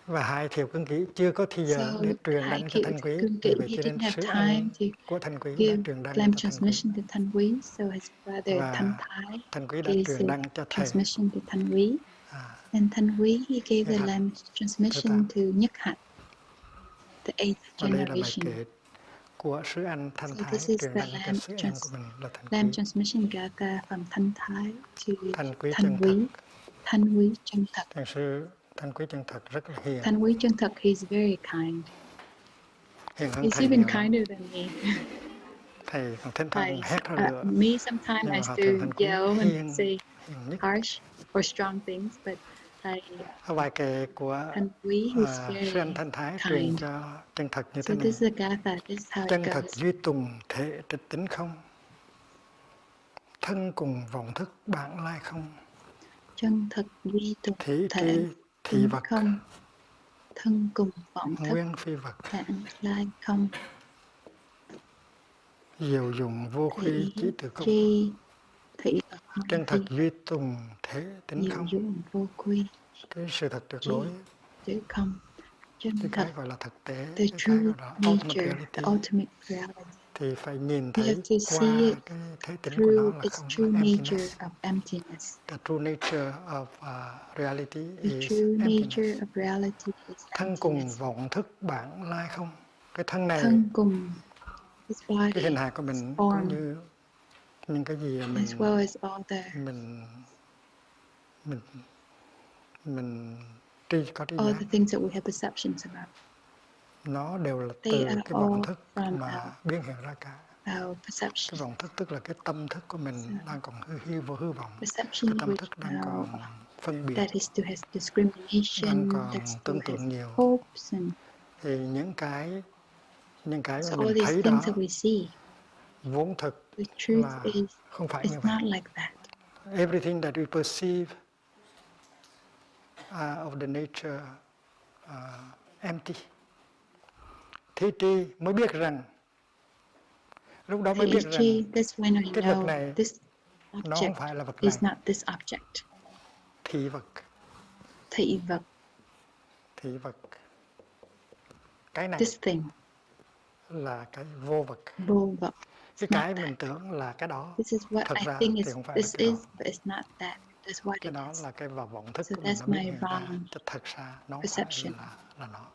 Và Hai Thiệu Cương Kỷ chưa có thì giờ để truyền đăng cho Thanh Quý, vì vậy cho nên sứ ông của Thanh Quý đã truyền đăng land cho Thanh Quý. transmission to Thanh Quý. So his brother Thanh Và Thái Thanh Quý đã gave truyền the đăng cho thầy. transmission to Thanh Quý. And Thanh Quý, he gave the land transmission to Nhất Hạnh, the 8th Và đây là bài generation. kệ của sứ anh Thanh So Thái this is truyền the đăng cho sứ em của mình là Thanh land Quý. transmission gatha from Thanh Thái to Thanh Quý Thanh chân Quý. thật. Thanh Quý chân thật. Thầy sư Thanh Quý chân thật rất là hiền. Thanh Quý chân thật, he's very kind. Hiền hơn He's thầy even nhiều lắm. kinder than me. Thầy còn thỉnh thoảng hét ra lửa. Me sometimes Nhưng I mà họ still thường Thanh Quý yell hiền, and say hiền nhất. harsh or strong things, but Ở bài kệ của Thanh Quý is sư anh very Thanh Thái kind. truyền cho chân thật như So thế này. this is a gatha, this is how Chân it thật goes. duy tùng thể trịch tính không, thân cùng vọng thức bản lai không, Chân thật duy tùng thị thể tri thị tính vật, không, thân cùng vọng thức nguyên phi vật, bản lai không, diệu dụng vô khuy chỉ từ không. tri thị vật Chân thật phi, duy tùng thể tính diệu không. dụng vô quy, Cái sự thật tuyệt tri đối, chữ không, chân cái thật, gọi là thực tế, the cái true gọi là ultimate nature, reality, the ultimate reality. thì phải nhìn We thấy have to qua see it cái thể tính của nó through là its không, true là nature emptiness. of emptiness. The true nature of reality The is true nature emptiness. of reality is Thân cùng emptiness. vọng thức bản lai không. Cái thân này, Thân cùng this cái body, hình hài của mình cũng như những cái gì mà as well as all the mình có trí all giác, the things that we have perceptions about. nó đều là They từ are cái vọng all thức from mà biến hiện ra cả. our perception. Cái vọng thức tức là cái tâm thức của mình đang còn hư vọng. Perception Cái tâm which thức đang now còn phân biệt, that is still has đang discrimination, còn that still tưởng has tượng nhiều. hopes, and Thì những cái so mà all mình these thấy things đó that we see, vốn thực the truth là is không phải như it's vậy. not like that. Everything that we perceive of the nature empty. Thế tri mới biết rằng, lúc đó mới biết rằng That's when we cái vật know này this nó không object phải là vật is này. not this object. Thị vật. Thị vật. Thị vật. Cái này This thing. là cái vô vật. Vô vật. Cái mình tưởng là cái đó. This is what Thật I ra think thì không phải this là cái is, đó. but it's not that. That's what Cái it đó is. là cái vào vọng thức So của mình that's nó biến my hiện ra. wrong Chứ thật ra nó không perception. phải là nó.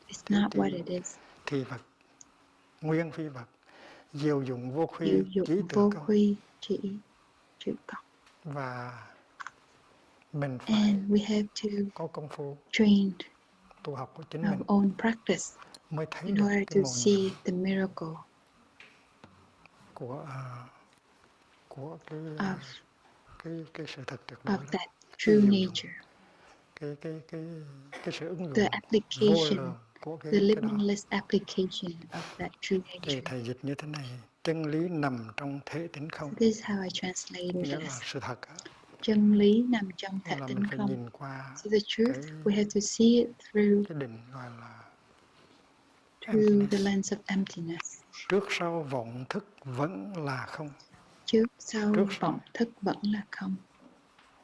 It's not what it is. Thị vật. Nguyên phi vật. Diệu dụng vô khuy Diệu chỉ dụng từ vô công. khuy chỉ trừ công. Và mình And phải we have to có công phu train tu học của chính our mình own practice mới thấy in được order cái to mầu see nhiệm the miracle của cái sự thật tuyệt of đối đó. that true nature. Cái sự ứng dụng The vô application, lượng của the cái đó. limitless application of that true Thì nature. thầy dịch như thế này: chân lý nằm trong thể tính không. This is how I translate Nghĩa it là as sự thật chân lý nằm trong thể là tính mình phải không. nhìn qua So the truth, we have to see it through cái định gọi là the emptiness. lens of emptiness. Trước sau vọng thức vẫn là không. Trước sau vọng thức vẫn là không.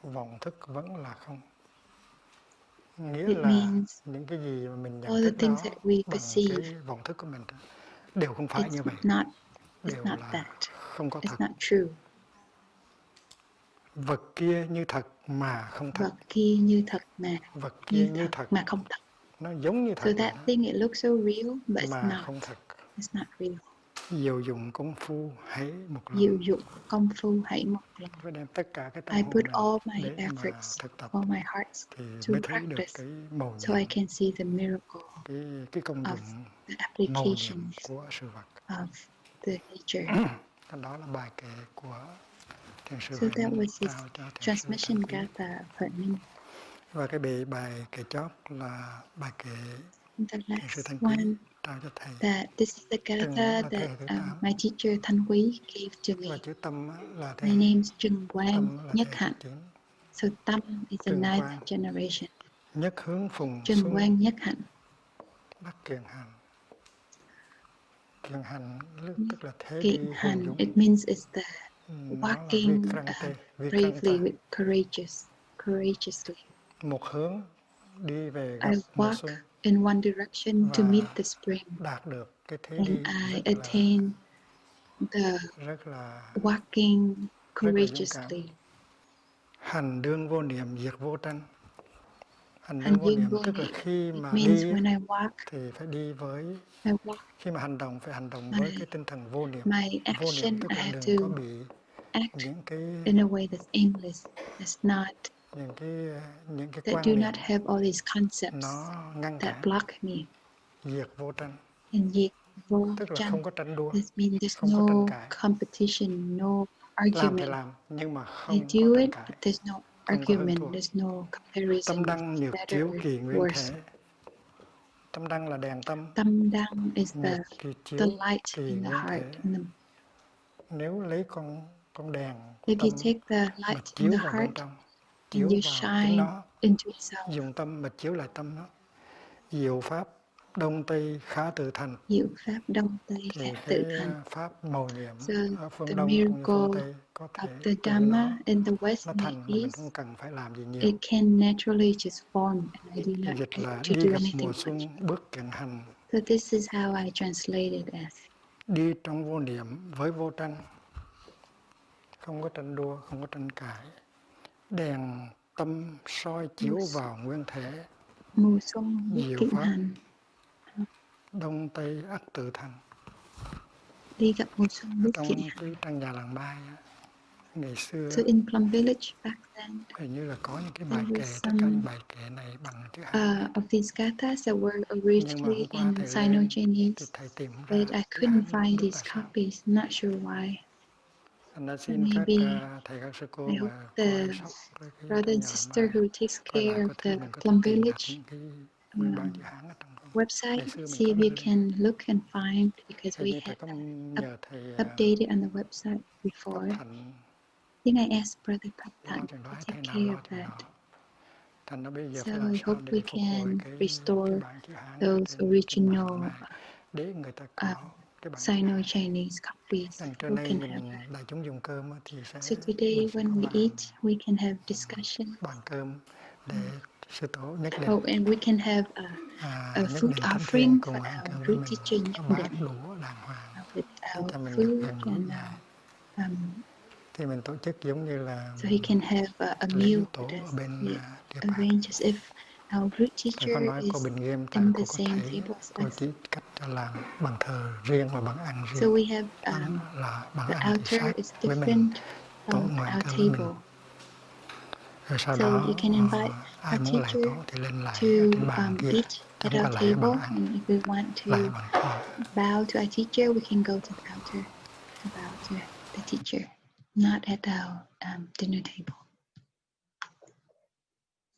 Vọng thức vẫn là không. Nghĩa It là means những cái gì mà mình nhận all the thức things đó that we bằng perceive, cái vọng thức của mình đều không phải như vậy. It's Đều not là that. không có It's thật. not true. Vật kia như thật mà không thật. Vật kia như thật mà Vật kia như thật mà không thật. nó giống như thật. So that thing, it looks so real, but mà it's not. không thật. It's not real. Diệu dụng công phu hãy một Diệu lần. dụng công phu hãy một lần. Phải đem tất cả cái tâm I hồn put mình all my để mà efforts, thực tập all my hearts thì to mới thấy được practice, cái mầu so I nhiệm, can see the miracle cái công of dụng the mầu nhiệm applications của sự vật. of the nature. Đó là bài kệ của Thiền sư So Huệ that Minh was his trao cho Thiền sư transmission Thanh Quý. gatha Huệ Minh. Và cái bài kệ chót là bài kệ The Thiền sư last Thanh Quý one, trao cho thầy. that this is the Trừng gatha là thế that hệ thứ 8. my teacher Thanh Quý gave to Và me. chữ tâm là thế My hệ, name's Trừng Quang tâm là Nhất thế hệ thứ Hạnh. 9. So Tâm is the Trừng 9th Quang generation. nhất hướng phùng Trừng xuân Quang Nhất Hạnh. đắc kiền hành. Kiền hành tức là thế Kiện đi hùng hành, dũng. it means it's the Nó là walking bravely with courageously. Một hướng đi về I gặp mùa walk xuân in one direction to và meet the spring, đạt được cái thế and đi I attain the rất là walking dũng cảm. courageously. Hành đương vô niệm diệt vô tranh. Hành Hành đương vô dương niệm vô tức là niệm. khi It mà means đi when I walk, thì phải đi với, khi mà hành động phải hành động với cái tinh thần vô niệm. my Vô niệm action, tức I là have đừng có to bị act những cái in a way that's aimless, that's not, những cái that quan do niệm not have all these concepts nó ngăn that cản. block me. Diệt vô tranh And diệt vô tức là tranh. không có tranh đua, This means there's không có tranh no cãi. competition, no Làm thì argument. làm nhưng mà I không có do tranh it, cãi, but there's no không có hơn argument, thua. there's no comparison, Tâm đăng nhược better chiếu or kỳ nguyên worse. thể. Tâm đăng là đèn tâm. Tâm đăng is Nhược the chiếu light kỳ in the nguyên heart. thể. Nếu lấy con đèn của If you tâm take the mà light in chiếu the vào bên heart trong, and chiếu you vào chính shine nó, into itself, dùng tâm mà chiếu lại tâm nó, diệu pháp đông tây khá tự thành. diệu pháp đông tây Thì khả cái tự thành. pháp mầu nhiệm So ở phương the Đông cũng như phương miracle Tây có of thể the tự dharma in the West nó and the thành mà mình East, không cần phải làm gì nhiều. it can naturally just form, and I do Cái not dịch need là to đi do gặp anything mùa much. xuân bước kiện hành. So this is how I translate it as. Đi trong vô niệm với vô tranh, không có tranh đua, không có tranh cãi. Đèn tâm soi chiếu vào nguyên thể. Mùa xuân bước Diệu kiện pháp hành. đông tây ắt tự thành. Đi gặp mùa xuân bước kiện Trong hành. cái trang nhà làng Mai ngày xưa So in Plum Village back then, hình như là có những cái there bài kệ, was tất cả những bài kệ này bằng chữ Hán. of these gathas that were Nhưng mà originally hôm qua in thầy lên thì Sino-Vietnamese, thầy tìm ra but I chữ couldn't Hán find biết these tại sao. copies. I'm not sure why. Anh đã So xin các maybe thầy các sư cô I hope mà the coi sóc cái brother trang and nhà làng sister Mai who takes coi lại care of có thể the mình có thể Plum tìm được Village những cái nguyên bản chữ Hán ở trong đó. website, Ngày xưa mình see có if you đưa lên. can look and find, because Hình we như thầy had có nhờ thầy updated on the website Pháp before. Thành I think I asked Brother lo Prabhupada chừng đó, to hay take thầy nào care lo of chừng that. đó. Thành ra bây giờ So phải làm I sao hope để we phục hồi can cái restore bản chữ Hán those trên mạng original này để người ta có cái bản chữ Hán. Sino-Chinese copies Trưa who nay can have mình that. đại chúng dùng cơm thì So mình today sẽ when có we bàn eat, we can have discussion. bàn cơm để sư tổ nhất định. Oh, and we can have a Nhất food định thánh offering thiện for cùng ăn our cơm với root mình, teacher Nhất bát Định, đũa đàng hoàng with để our cho mình được food gần gũi and Ngài. our Thì mình tổ chức giống như là so he can have a lễ meal dỗ tổ with ở us. bên We địa bàn. arrange as if our root Thầy teacher có nói is cô Bình Nghiêm tại in cô the có same thấy table as cô us. chỉ cách cho làm bàn thờ riêng và bàn ăn riêng. So we have Là bàn the ăn thì altar sát is với mình, different tổ from ngồi ăn our cơm với mình. table. Rồi sau So đó you can invite ai our muốn lại teacher tổ thì lên lại to ở trên bàn kia, eat chứ at không có our lại ở bàn table, ăn, and if we want lại to bàn thờ. bow to our teacher, we can go to the altar to bow to the teacher, not at our dinner table.